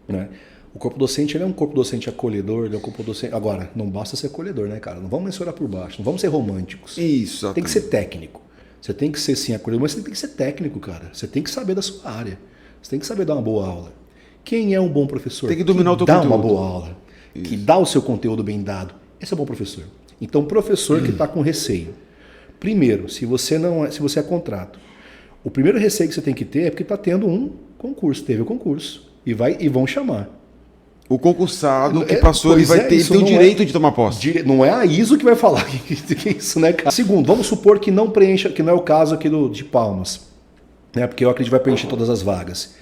Né? O corpo docente ele é um corpo docente acolhedor, ele é um corpo docente... Agora, não basta ser acolhedor, né, cara? Não vamos mensurar por baixo, não vamos ser românticos. Isso. Tem que ser técnico. Você tem que ser, sim, acolhedor, mas você tem que ser técnico, cara. Você tem que saber da sua área. Você tem que saber dar uma boa aula. Quem é um bom professor? Tem que dominar o teu conteúdo. Dá uma boa aula. Isso. Que dá o seu conteúdo bem dado. Esse é um bom professor. Então, professor que está com receio. Primeiro, se você é contrato, o primeiro receio que você tem que ter é porque está tendo um concurso, teve o concurso, e vão chamar. O concursado que passou, ele vai ter o direito de tomar posse. Não é a ISO que vai falar que é isso, né, cara? Segundo, vamos supor que não preencha, que não é o caso aqui de Palmas, né? Porque eu acredito que vai preencher todas as vagas.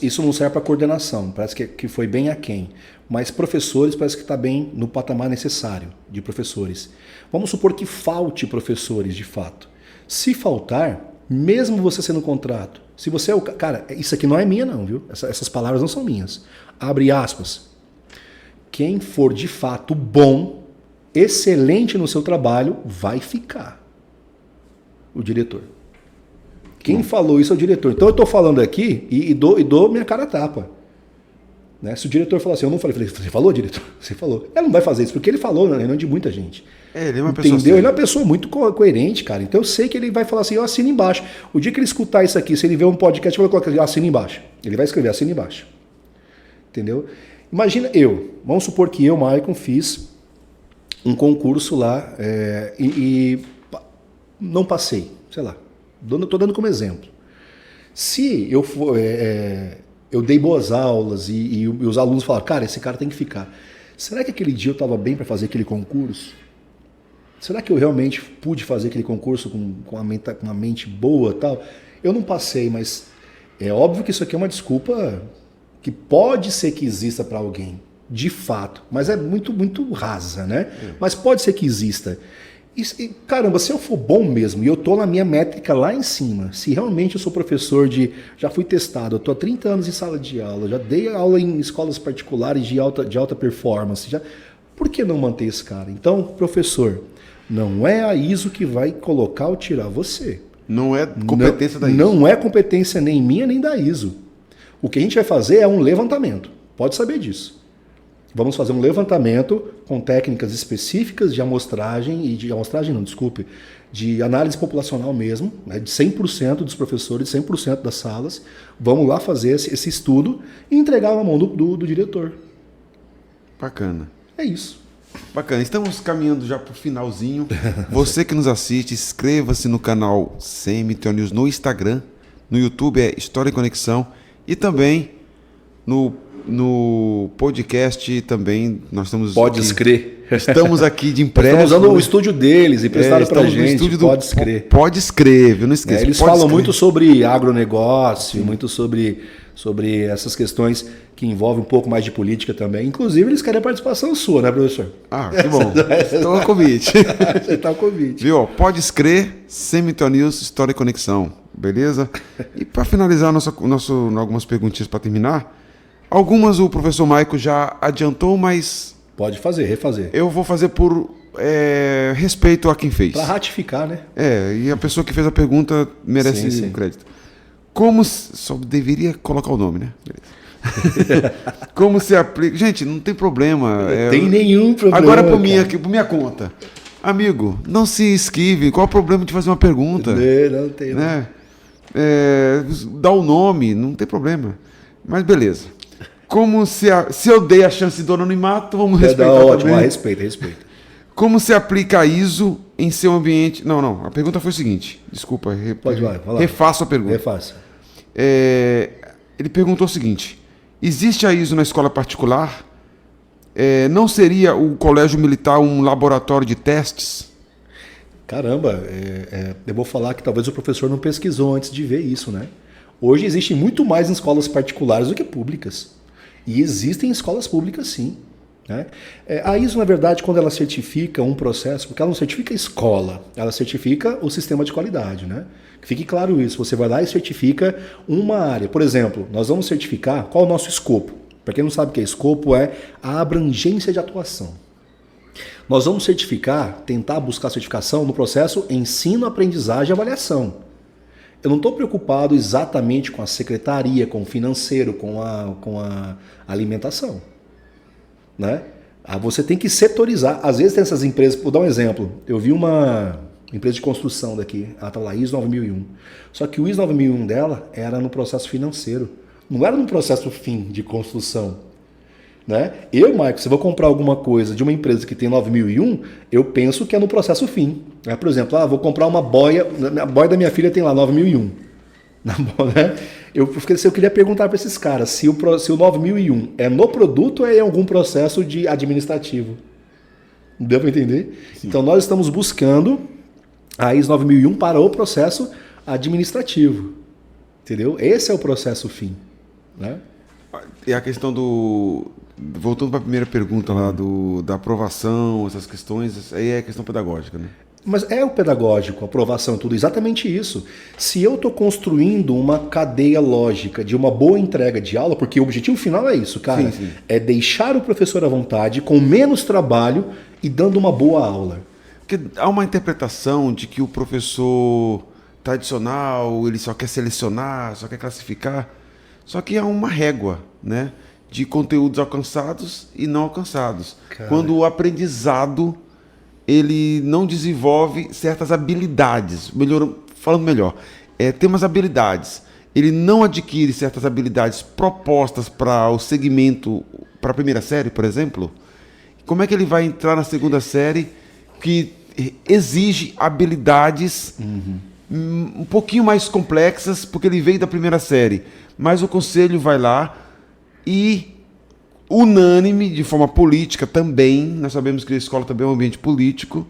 Isso não serve para coordenação, parece que foi bem aquém. Mas professores parece que está bem no patamar necessário de professores. Vamos supor que falte professores, de fato. Se faltar, mesmo você sendo contrato, se você é o... Cara, isso aqui não é minha não, viu? Essas palavras não são minhas. Abre aspas. Quem for de fato bom, excelente no seu trabalho, vai ficar. O diretor. Quem falou isso é o diretor. Então eu estou falando aqui e dou minha cara a tapa. Né? Se o diretor falar assim, eu não falei, você falou, diretor? Você falou. Ele não vai fazer isso, porque ele falou, né? Não de muita gente. Ele é uma pessoa. Entendeu? Ele é uma pessoa muito coerente, cara. Então eu sei que ele vai falar assim, eu assino embaixo. O dia que ele escutar isso aqui, se ele ver um podcast, ele vai colocar, eu assino embaixo. Ele vai escrever, assino embaixo. Entendeu? Imagina vamos supor que eu, Maicon, fiz um concurso lá e não passei, sei lá. Estou dando como exemplo. Se eu dei boas aulas e os alunos falaram, cara, esse cara tem que ficar. Será que aquele dia eu estava bem para fazer aquele concurso? Será que eu realmente pude fazer aquele concurso com uma mente boa e tal? Eu não passei, mas é óbvio que isso aqui é uma desculpa que pode ser que exista para alguém, de fato, mas é muito, muito rasa, né? Mas pode ser que exista. E, caramba, se eu for bom mesmo, e eu tô na minha métrica lá em cima, se realmente eu sou professor já fui testado, eu tô há 30 anos em sala de aula, já dei aula em escolas particulares de alta performance, por que não manter esse cara? Então, professor, não é a ISO que vai colocar ou tirar você. Não é competência da ISO. Não é competência nem minha nem da ISO. O que a gente vai fazer é um levantamento, pode saber disso. Vamos fazer um levantamento com técnicas específicas de amostragem, de análise populacional mesmo, né, de 100% dos professores, 100% das salas. Vamos lá fazer esse estudo e entregar na mão do diretor. Bacana. É isso. Bacana, estamos caminhando já para o finalzinho. Você que nos assiste, inscreva-se no canal CMTO News no Instagram, no YouTube é História e Conexão e também no podcast também. Nós estamos Pode aqui, crer. Estamos aqui de empréstimo. Estamos usando o estúdio deles e prestaram para a gente. Pode crer. Pode escrever, não esqueça. Eles falam muito sobre agronegócio, muito sobre essas questões que envolvem um pouco mais de política também. Inclusive, eles querem a participação sua, né, professor? Ah, que bom. Então é o convite. Aceitar o convite. Viu? Pode escrever, CMTO News, História e Conexão. Beleza? E para finalizar algumas perguntinhas para terminar, algumas o professor Maico já adiantou, mas... Pode fazer, refazer. Eu vou fazer por respeito a quem fez. Para ratificar, né? E a pessoa que fez a pergunta merece sim. crédito. Só deveria colocar o nome, né? Beleza. Como se aplica... Gente, não tem problema. Não tem nenhum problema. Agora por minha conta. Amigo, não se esquive. Qual é o problema de fazer uma pergunta? Não tem. Né? Dá o nome, não tem problema. Mas beleza. Como se eu dei a chance do anonimato, vamos respeitar ótimo, também. Respeita. Como se aplica a ISO em seu ambiente... Não. A pergunta foi o seguinte. Desculpa. Pode vai lá. Refaço a pergunta. Refaça. Ele perguntou o seguinte. Existe a ISO na escola particular? Não seria o colégio militar um laboratório de testes? Caramba, eu vou falar que talvez o professor não pesquisou antes de ver isso, né? Hoje existe muito mais em escolas particulares do que públicas. E existem escolas públicas, sim. Né? A ISO, na verdade, quando ela certifica um processo, porque ela não certifica a escola, ela certifica o sistema de qualidade. Né? Fique claro isso, você vai lá e certifica uma área. Por exemplo, nós vamos certificar qual é o nosso escopo. Para quem não sabe o que é escopo, é a abrangência de atuação. Nós vamos tentar buscar certificação no processo ensino, aprendizagem e avaliação. Eu não estou preocupado exatamente com a secretaria, com o financeiro, com a alimentação. Né? Você tem que setorizar. Às vezes tem essas empresas, vou dar um exemplo. Eu vi uma empresa de construção daqui, ela está lá, ISO 9001. Só que o ISO 9001 dela era no processo financeiro. Não era no processo fim de construção. Né? Michael, se eu vou comprar alguma coisa de uma empresa que tem 9001, eu penso que é no processo fim. Por exemplo, vou comprar uma boia, a boia da minha filha tem lá 9001. Né? Eu queria perguntar para esses caras se o 9001 é no produto ou é em algum processo administrativo. Deu para entender? Sim. Então nós estamos buscando a ISO 9001 para o processo administrativo. Entendeu? Esse é o processo fim. Né? E a questão voltando para a primeira pergunta lá da aprovação, essas questões, aí é a questão pedagógica, né? Mas é o pedagógico, a aprovação, tudo, exatamente isso. Se eu estou construindo uma cadeia lógica de uma boa entrega de aula, porque o objetivo final é isso, cara, sim. É deixar o professor à vontade, com menos trabalho e dando uma boa aula. Porque há uma interpretação de que o professor tradicional, ele só quer selecionar, só quer classificar, só que há uma régua, né, de conteúdos alcançados e não alcançados. Cara. Quando o aprendizado ele não desenvolve certas habilidades, falando melhor, tem umas habilidades, ele não adquire certas habilidades propostas para o segmento, para a primeira série, por exemplo, como é que ele vai entrar na segunda série que exige habilidades um pouquinho mais complexas, porque ele veio da primeira série, mas o conselho vai lá e unânime, de forma política também, nós sabemos que a escola também é um ambiente político,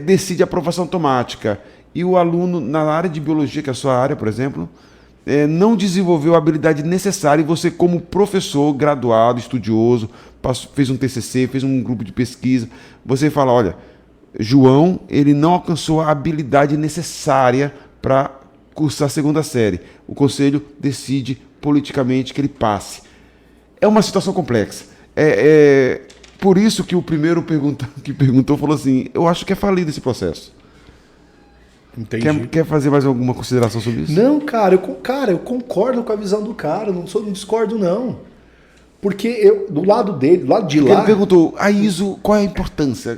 decide aprovação automática. E o aluno, na área de biologia, que é a sua área, por exemplo, não desenvolveu a habilidade necessária, e você, como professor graduado, estudioso, fez um TCC, fez um grupo de pesquisa, você fala, olha, João, ele não alcançou a habilidade necessária para cursar a segunda série. O conselho decide politicamente que ele passe. É uma situação complexa. Por isso que o primeiro que perguntou falou assim, eu acho que é falido esse processo. Entendi. Quer fazer mais alguma consideração sobre isso? Não, cara, eu concordo com a visão do cara, não discordo não. Porque eu, do lado dele, do lado de Porque lá... ele perguntou, a ISO, qual é a importância?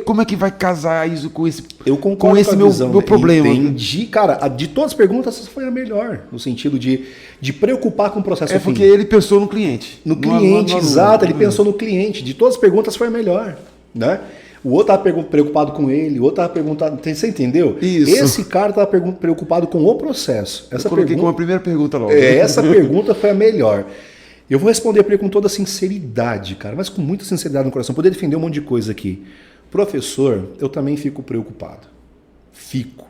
Como é que vai casar a ISO com esse, Eu concordo com esse com a meu, visão, meu né? problema? Entendi. Cara, de todas as perguntas, essa foi a melhor. No sentido de preocupar com o processo. É porque ele pensou no cliente. No cliente, exato. Ele pensou no cliente. De todas as perguntas, foi a melhor. Né? O outro estava preocupado com ele, o outro estava perguntando... Você entendeu? Isso. Esse cara estava preocupado com o processo. Eu coloquei como a primeira pergunta logo. Essa pergunta foi a melhor. Eu vou responder para ele com toda sinceridade, cara, mas com muita sinceridade no coração. Poder defender um monte de coisa aqui. Professor, eu também fico preocupado. Fico.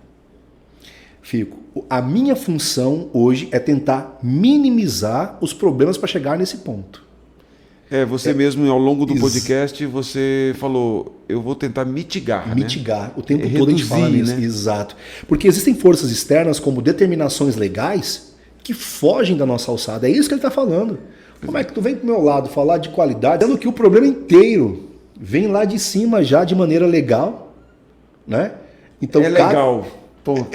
A minha função hoje é tentar minimizar os problemas para chegar nesse ponto. Você mesmo, ao longo do podcast, você falou, eu vou tentar mitigar. Mitigar. Né? O tempo todo a gente fala nisso. Né? Exato. Porque existem forças externas, como determinações legais, que fogem da nossa alçada. É isso que ele está falando. Como é que tu vem pro meu lado falar de qualidade, sendo que o problema inteiro vem lá de cima já de maneira legal, né? Então, legal. Ponto.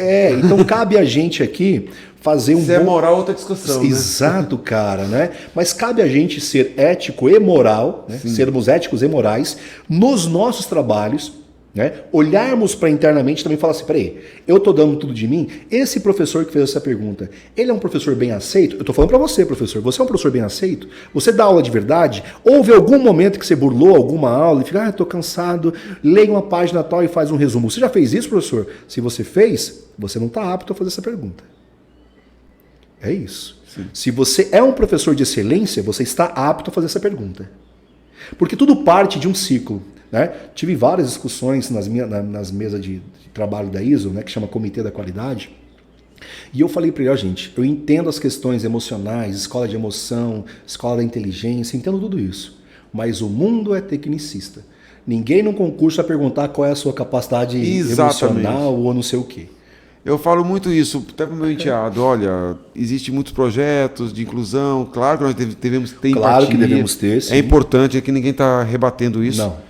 Então cabe a gente aqui fazer um Se é moral, outra discussão. Exato, né? Cara, né? Mas cabe a gente ser ético e moral, né? Sermos éticos e morais nos nossos trabalhos, né? Olharmos para internamente também e falar assim, peraí, eu tô dando tudo de mim? Esse professor que fez essa pergunta, ele é um professor bem aceito? Eu tô falando para você, professor, você é um professor bem aceito? Você dá aula de verdade? Houve algum momento que você burlou alguma aula e fica, tô cansado, leia uma página tal e faz um resumo. Você já fez isso, professor? Se você fez, você não tá apto a fazer essa pergunta. É isso. Sim. Se você é um professor de excelência, você está apto a fazer essa pergunta. Porque tudo parte de um ciclo. Né? Tive várias discussões nas mesas de trabalho da ISO, né, que chama Comitê da Qualidade, e eu falei para ele, gente, eu entendo as questões emocionais, escola de emoção, escola da inteligência, entendo tudo isso, mas o mundo é tecnicista. Ninguém no concurso vai perguntar qual é a sua capacidade emocional ou não sei o quê. Eu falo muito isso, até para o meu enteado, olha, existem muitos projetos de inclusão, claro que nós devemos ter empatia. Claro que devemos ter, sim. É importante, é que ninguém está rebatendo isso. Não.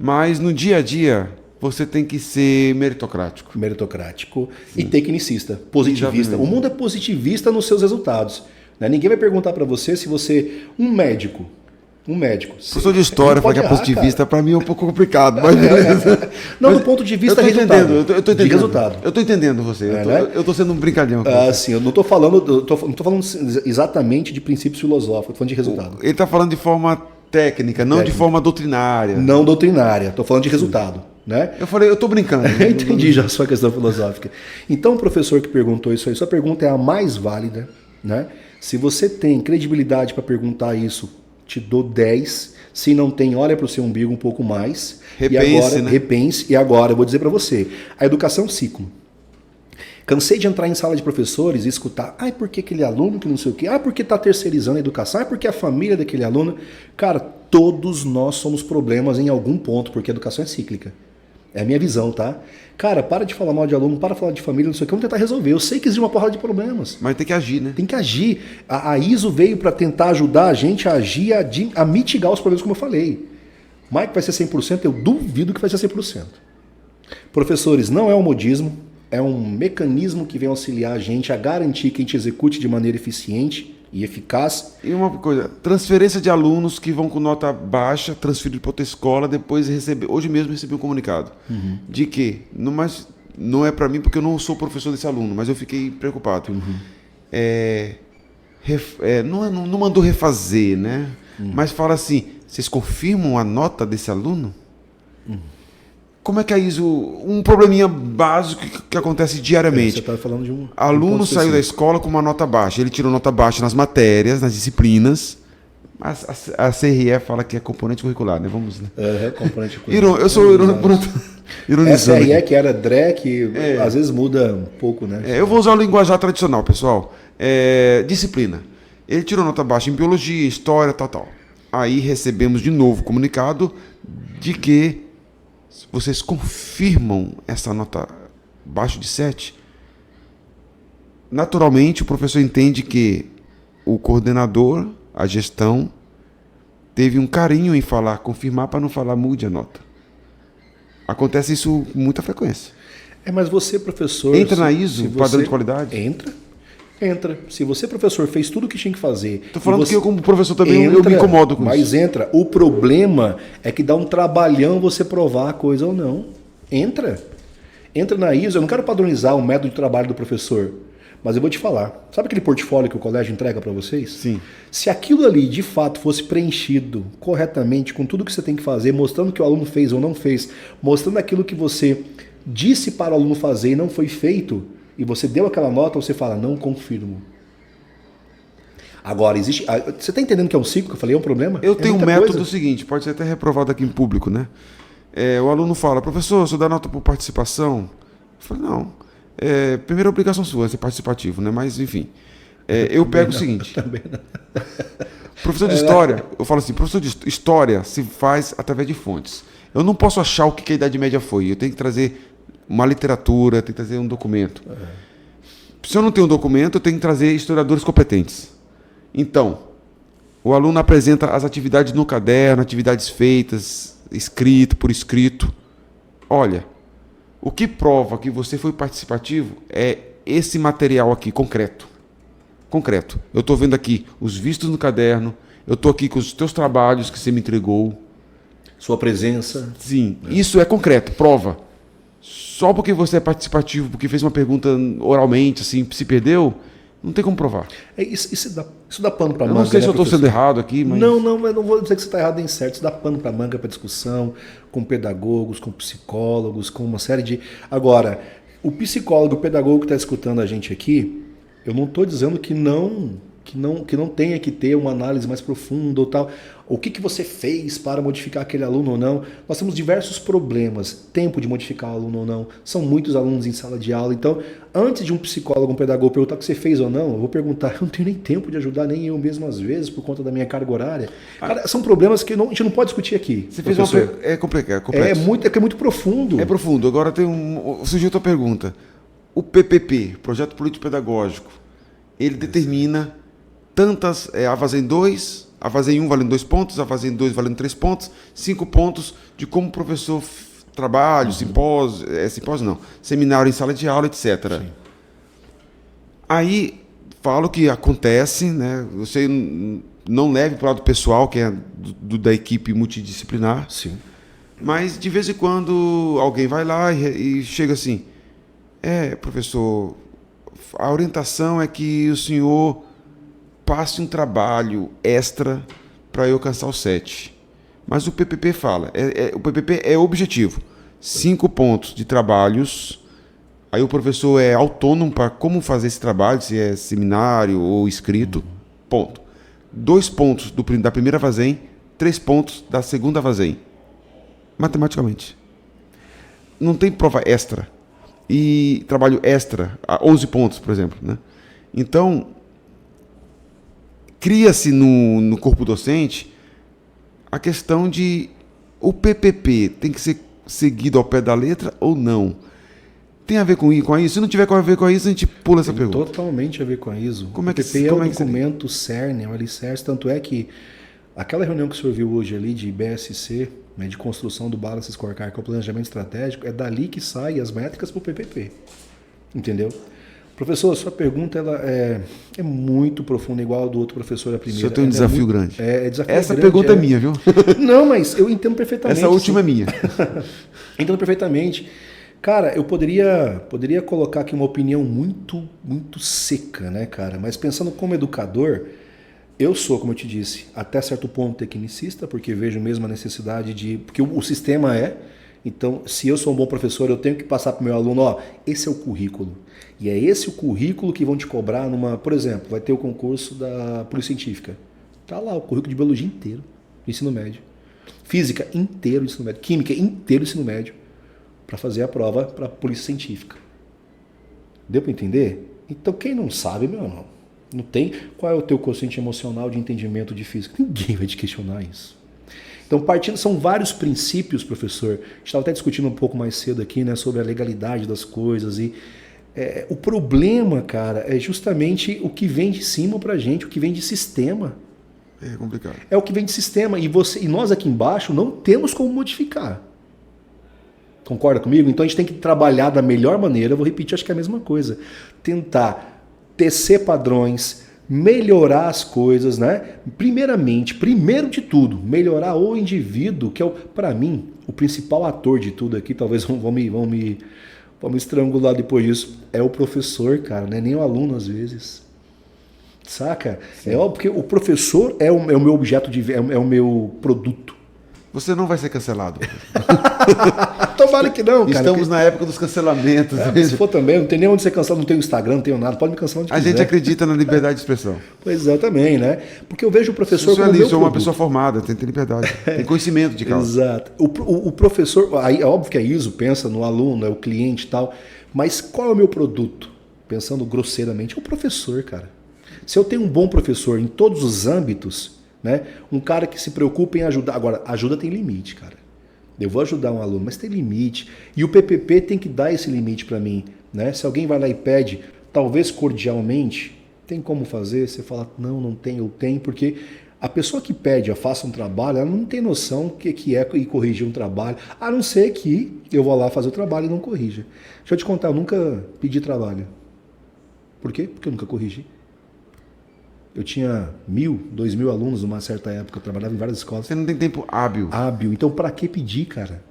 Mas no dia a dia, você tem que ser meritocrático. Meritocrático e tecnicista, positivista. Exatamente. O mundo é positivista nos seus resultados. Né? Ninguém vai perguntar para você se você... Um médico. Professor de história fala que é positivista, para mim é um pouco complicado. Mas Não, do ponto de vista resultado. Eu tô entendendo. De resultado. Eu estou entendendo você. Eu estou sendo um brincalhão. Sim, eu não estou falando, não tô falando exatamente de princípios filosóficos, estou falando de resultado. Ele está falando de forma técnica, não de forma doutrinária. Não doutrinária, estou falando de resultado. Né? Eu falei, eu estou brincando. Eu entendi já a sua questão filosófica. Então, o professor que perguntou isso aí, sua pergunta é a mais válida. Né? Se você tem credibilidade para perguntar isso, te dou 10. Se não tem, olha para o seu umbigo um pouco mais. Repense. E agora, eu vou dizer para você, a educação é um ciclo. Cansei de entrar em sala de professores e escutar, por que aquele aluno que não sei o quê, porque está terceirizando a educação, porque a família daquele aluno... Cara, todos nós somos problemas em algum ponto, porque a educação é cíclica. É a minha visão, tá? Cara, para de falar mal de aluno, para de falar de família, não sei o que, vamos tentar resolver. Eu sei que existe uma porrada de problemas. Mas tem que agir, né? Tem que agir. A ISO veio para tentar ajudar a gente a agir, a mitigar os problemas, como eu falei. Mike vai ser 100%? Eu duvido que vai ser 100%. Professores, não é um modismo, é um mecanismo que vem auxiliar a gente a garantir que a gente execute de maneira eficiente e eficaz. E uma coisa, transferência de alunos que vão com nota baixa, transferido para outra escola, depois receber. Hoje mesmo recebi um comunicado de que, não é para mim porque eu não sou professor desse aluno, mas eu fiquei preocupado. Não mandou refazer, né? Mas fala assim, vocês confirmam a nota desse aluno? Como é que é isso? Um probleminha básico que acontece diariamente. Você está falando de um aluno saiu da escola com uma nota baixa. Ele tirou nota baixa nas matérias, nas disciplinas. Mas a CRE fala que é componente curricular, né? Vamos, né? Componente curricular. Eu sou ironizando. SRE, que era DRE, que às vezes muda um pouco, né? Eu vou usar o linguajar tradicional, pessoal. Disciplina. Ele tirou nota baixa em biologia, história, tal. Aí recebemos de novo comunicado de que vocês confirmam essa nota abaixo de 7? Naturalmente, o professor entende que o coordenador, a gestão, teve um carinho em falar, confirmar para não falar mude a nota. Acontece isso com muita frequência. Mas você, professor... Entra na ISO, padrão de qualidade? Entra. Se você, professor, fez tudo o que tinha que fazer... Tô falando você... que eu, como professor também, eu me incomodo com isso. Mas entra. O problema é que dá um trabalhão você provar a coisa ou não. Entra. Entra na ISO. Eu não quero padronizar o método de trabalho do professor, mas eu vou te falar. Sabe aquele portfólio que o colégio entrega para vocês? Sim. Se aquilo ali, de fato, fosse preenchido corretamente, com tudo que você tem que fazer, mostrando o que o aluno fez ou não fez, mostrando aquilo que você disse para o aluno fazer e não foi feito, e você deu aquela nota, você fala, não confirmo. Agora, existe... Você está entendendo que é um ciclo que eu falei? É um problema? Eu tenho um método coisa. seguinte, pode ser até reprovado aqui em público, né? O aluno fala, professor, você dá nota por participação? Eu falo, não. Primeira obrigação sua é ser participativo, né? Mas, enfim. Eu pego o seguinte. Também não. Professor de história, eu falo assim, professor de história se faz através de fontes. Eu não posso achar o que a Idade Média foi. Eu tenho que trazer uma literatura, tenho que trazer um documento. Se eu não tenho um documento, eu tenho que trazer historiadores competentes. Então, o aluno apresenta as atividades no caderno, atividades feitas, escrito, por escrito. Olha, o que prova que você foi participativo é esse material aqui, concreto. Concreto. Eu estou vendo aqui os vistos no caderno, eu estou aqui com os teus trabalhos que você me entregou. Sua presença. Sim, isso é concreto, prova. Só porque você é participativo, porque fez uma pergunta oralmente, assim, se perdeu, não tem como provar. Isso dá pano para manga. Eu não sei se eu estou professor? sendo errado aqui, mas... Não, eu não vou dizer que você está errado nem certo. Isso dá pano para manga para discussão, com pedagogos, com psicólogos, com uma série de... Agora, o psicólogo, o pedagogo que está escutando a gente aqui, eu não estou dizendo que não tenha que ter uma análise mais profunda ou tal. O que você fez para modificar aquele aluno ou não? Nós temos diversos problemas. Tempo de modificar o aluno ou não. São muitos alunos em sala de aula. Então, antes de um psicólogo, um pedagogo perguntar o que você fez ou não, eu vou perguntar, eu não tenho nem tempo de ajudar nem eu mesmo às vezes, por conta da minha carga horária. Cara, são problemas que a gente não pode discutir aqui. Você fez uma é complicado. É muito profundo. É profundo. Agora surgiu outra pergunta. O PPP, Projeto Político Pedagógico, ele determina tantas, a fase em 2, a fase em 1 valendo 2 pontos, a fase em 2 valendo 3 pontos, 5 pontos de como o professor trabalha, simpósio não, seminário em sala de aula, etc. Sim. Aí falo que acontece, né? Você não leve para o lado pessoal, que é da equipe multidisciplinar. Sim. Mas de vez em quando alguém vai lá e chega assim, professor, a orientação é que o senhor passe um trabalho extra para eu alcançar o 7. Mas o PPP fala, o PPP é objetivo, 5 pontos de trabalhos, aí o professor é autônomo para como fazer esse trabalho, se é seminário ou escrito, ponto. 2 pontos da primeira vazem, 3 pontos da segunda vazem. Matematicamente. Não tem prova extra. E trabalho extra, 11 pontos, por exemplo, né? Então, cria-se no corpo docente a questão de o PPP tem que ser seguido ao pé da letra ou não? Tem a ver com isso? Se não tiver a ver com isso, a gente pula essa pergunta. Totalmente a ver com a ISO. Como é que, o PPP é o que documento CERN, é o alicerce, tanto é que aquela reunião que o senhor viu hoje ali de BSC, né, de construção do Balance Scorecard, que é o planejamento estratégico, é dali que saem as métricas para o PPP. Entendeu? Professor, a sua pergunta ela é muito profunda, igual a do outro professor, a primeira. O senhor tem um desafio grande. Desafio Essa grande, pergunta é minha, viu? Não, mas eu entendo perfeitamente. Essa última é minha. Entendo perfeitamente. Cara, eu poderia colocar aqui uma opinião muito, muito seca, né, cara? Mas pensando como educador, eu sou, como eu te disse, até certo ponto tecnicista, porque vejo mesmo a necessidade de... Porque o sistema então, se eu sou um bom professor, eu tenho que passar para o meu aluno, esse é o currículo. E é esse o currículo que vão te cobrar por exemplo, vai ter o concurso da Polícia Científica. Tá lá o currículo de biologia inteiro, ensino médio. Física inteiro, ensino médio. Química inteiro, ensino médio. Para fazer a prova para a Polícia Científica. Deu para entender? Então, quem não sabe, meu irmão, não tem qual é o teu quociente emocional de entendimento de física. Ninguém vai te questionar isso. Então, são vários princípios, professor. A gente estava até discutindo um pouco mais cedo aqui, né, sobre a legalidade das coisas. E o problema, cara, é justamente o que vem de cima para a gente, o que vem de sistema. É complicado. É o que vem de sistema. E nós aqui embaixo não temos como modificar. Concorda comigo? Então a gente tem que trabalhar da melhor maneira. Eu vou repetir, acho que é a mesma coisa. Tentar tecer padrões, melhorar as coisas, né? Primeiro de tudo, melhorar o indivíduo, que é, para mim, o principal ator de tudo aqui, talvez vão me estrangular depois disso, é o professor, cara, não é nem o aluno às vezes. Saca? Sim. É óbvio que o professor é o meu objeto é o meu produto. Você não vai ser cancelado. Tomara que não, cara. Estamos na época dos cancelamentos. Se for também, não tem nem onde ser cancelado, não tenho Instagram, não tenho nada, pode me cancelar onde quiser. A gente acredita na liberdade de expressão. Pois é, também, né? Porque eu vejo o professor como meu produto. Uma pessoa formada, tem liberdade, tem conhecimento de causa. Exato. O professor, aí, é óbvio que a ISO pensa no aluno, é o cliente e tal, mas qual é o meu produto? Pensando grosseiramente, é o professor, cara. Se eu tenho um bom professor em todos os âmbitos, né? Um cara que se preocupa em ajudar. Agora, ajuda tem limite, cara. Eu vou ajudar um aluno, mas tem limite. E o PPP tem que dar esse limite para mim, né? Se alguém vai lá e pede, talvez cordialmente, tem como fazer? Você fala, não tem, eu tenho, porque a pessoa que pede, faça um trabalho, ela não tem noção do que é ir corrigir um trabalho, a não ser que eu vou lá fazer o trabalho e não corrija. Deixa eu te contar, eu nunca pedi trabalho. Por quê? Porque eu nunca corrigi. Eu tinha 1.000, 2.000 alunos numa certa época, eu trabalhava em várias escolas. Você não tem tempo hábil. Então para que pedir, cara?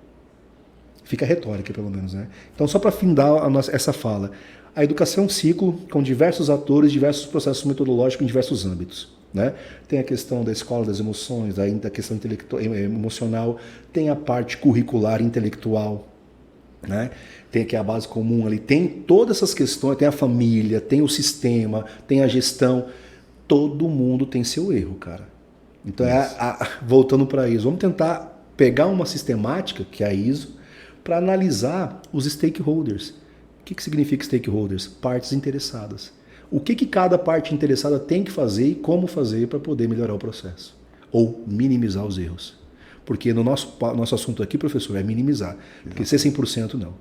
Fica retórica, pelo menos, né? Então, só para findar essa fala. A educação é um ciclo com diversos atores, diversos processos metodológicos em diversos âmbitos, né? Tem a questão da escola das emoções, da questão emocional, tem a parte curricular intelectual, né? Tem aqui a base comum ali, tem todas essas questões, tem a família, tem o sistema, tem a gestão. Todo mundo tem seu erro, cara. Então, voltando para isso, vamos tentar pegar uma sistemática, que é a ISO, para analisar os stakeholders. O que significa stakeholders? Partes interessadas. O que cada parte interessada tem que fazer e como fazer para poder melhorar o processo. Ou minimizar os erros. Porque no nosso assunto aqui, professor, é minimizar. Porque ser 100% não.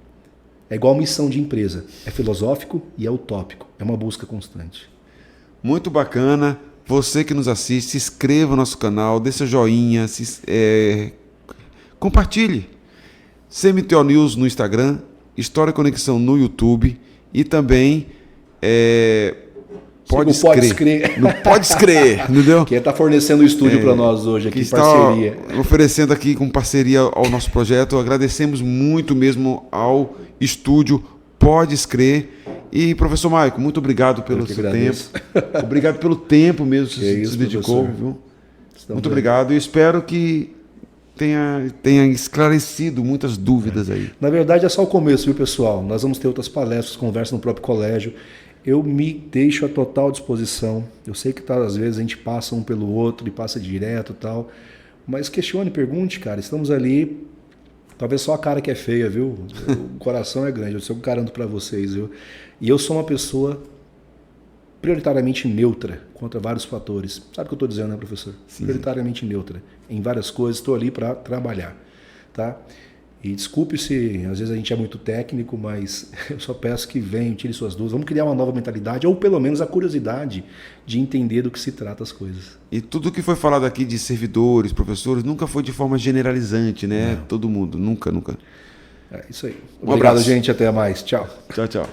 É igual missão de empresa. É filosófico e é utópico. É uma busca constante. Muito bacana. Você que nos assiste, se inscreva no nosso canal, dê seu joinha, compartilhe. CMTO News no Instagram, História e Conexão no YouTube e também Pode Escrever, entendeu? Que está fornecendo o estúdio para nós hoje aqui, que parceria. Está oferecendo aqui com parceria ao nosso projeto. Agradecemos muito mesmo ao estúdio Pode Escrever. E, professor Maico, muito obrigado pelo seu tempo. Obrigado pelo tempo mesmo que você se dedicou. Viu? Muito obrigado e espero que tenha esclarecido muitas dúvidas aí. Na verdade, é só o começo, viu, pessoal? Nós vamos ter outras palestras, conversas no próprio colégio. Eu me deixo à total disposição. Eu sei que às vezes a gente passa um pelo outro e passa direto e tal. Mas questione, pergunte, cara. Estamos ali. Talvez só a cara que é feia, viu? O coração é grande, eu sou garanto para vocês, viu? E eu sou uma pessoa prioritariamente neutra contra vários fatores. Sabe o que eu estou dizendo, né, professor? Sim. Prioritariamente neutra. Em várias coisas, estou ali para trabalhar, tá? E desculpe se às vezes a gente é muito técnico, mas eu só peço que venham, tire suas dúvidas. Vamos criar uma nova mentalidade, ou pelo menos a curiosidade de entender do que se trata as coisas. E tudo que foi falado aqui de servidores, professores, nunca foi de forma generalizante, né? Não. Todo mundo, nunca. É isso aí. Obrigado, gente. Até mais. Tchau. Tchau.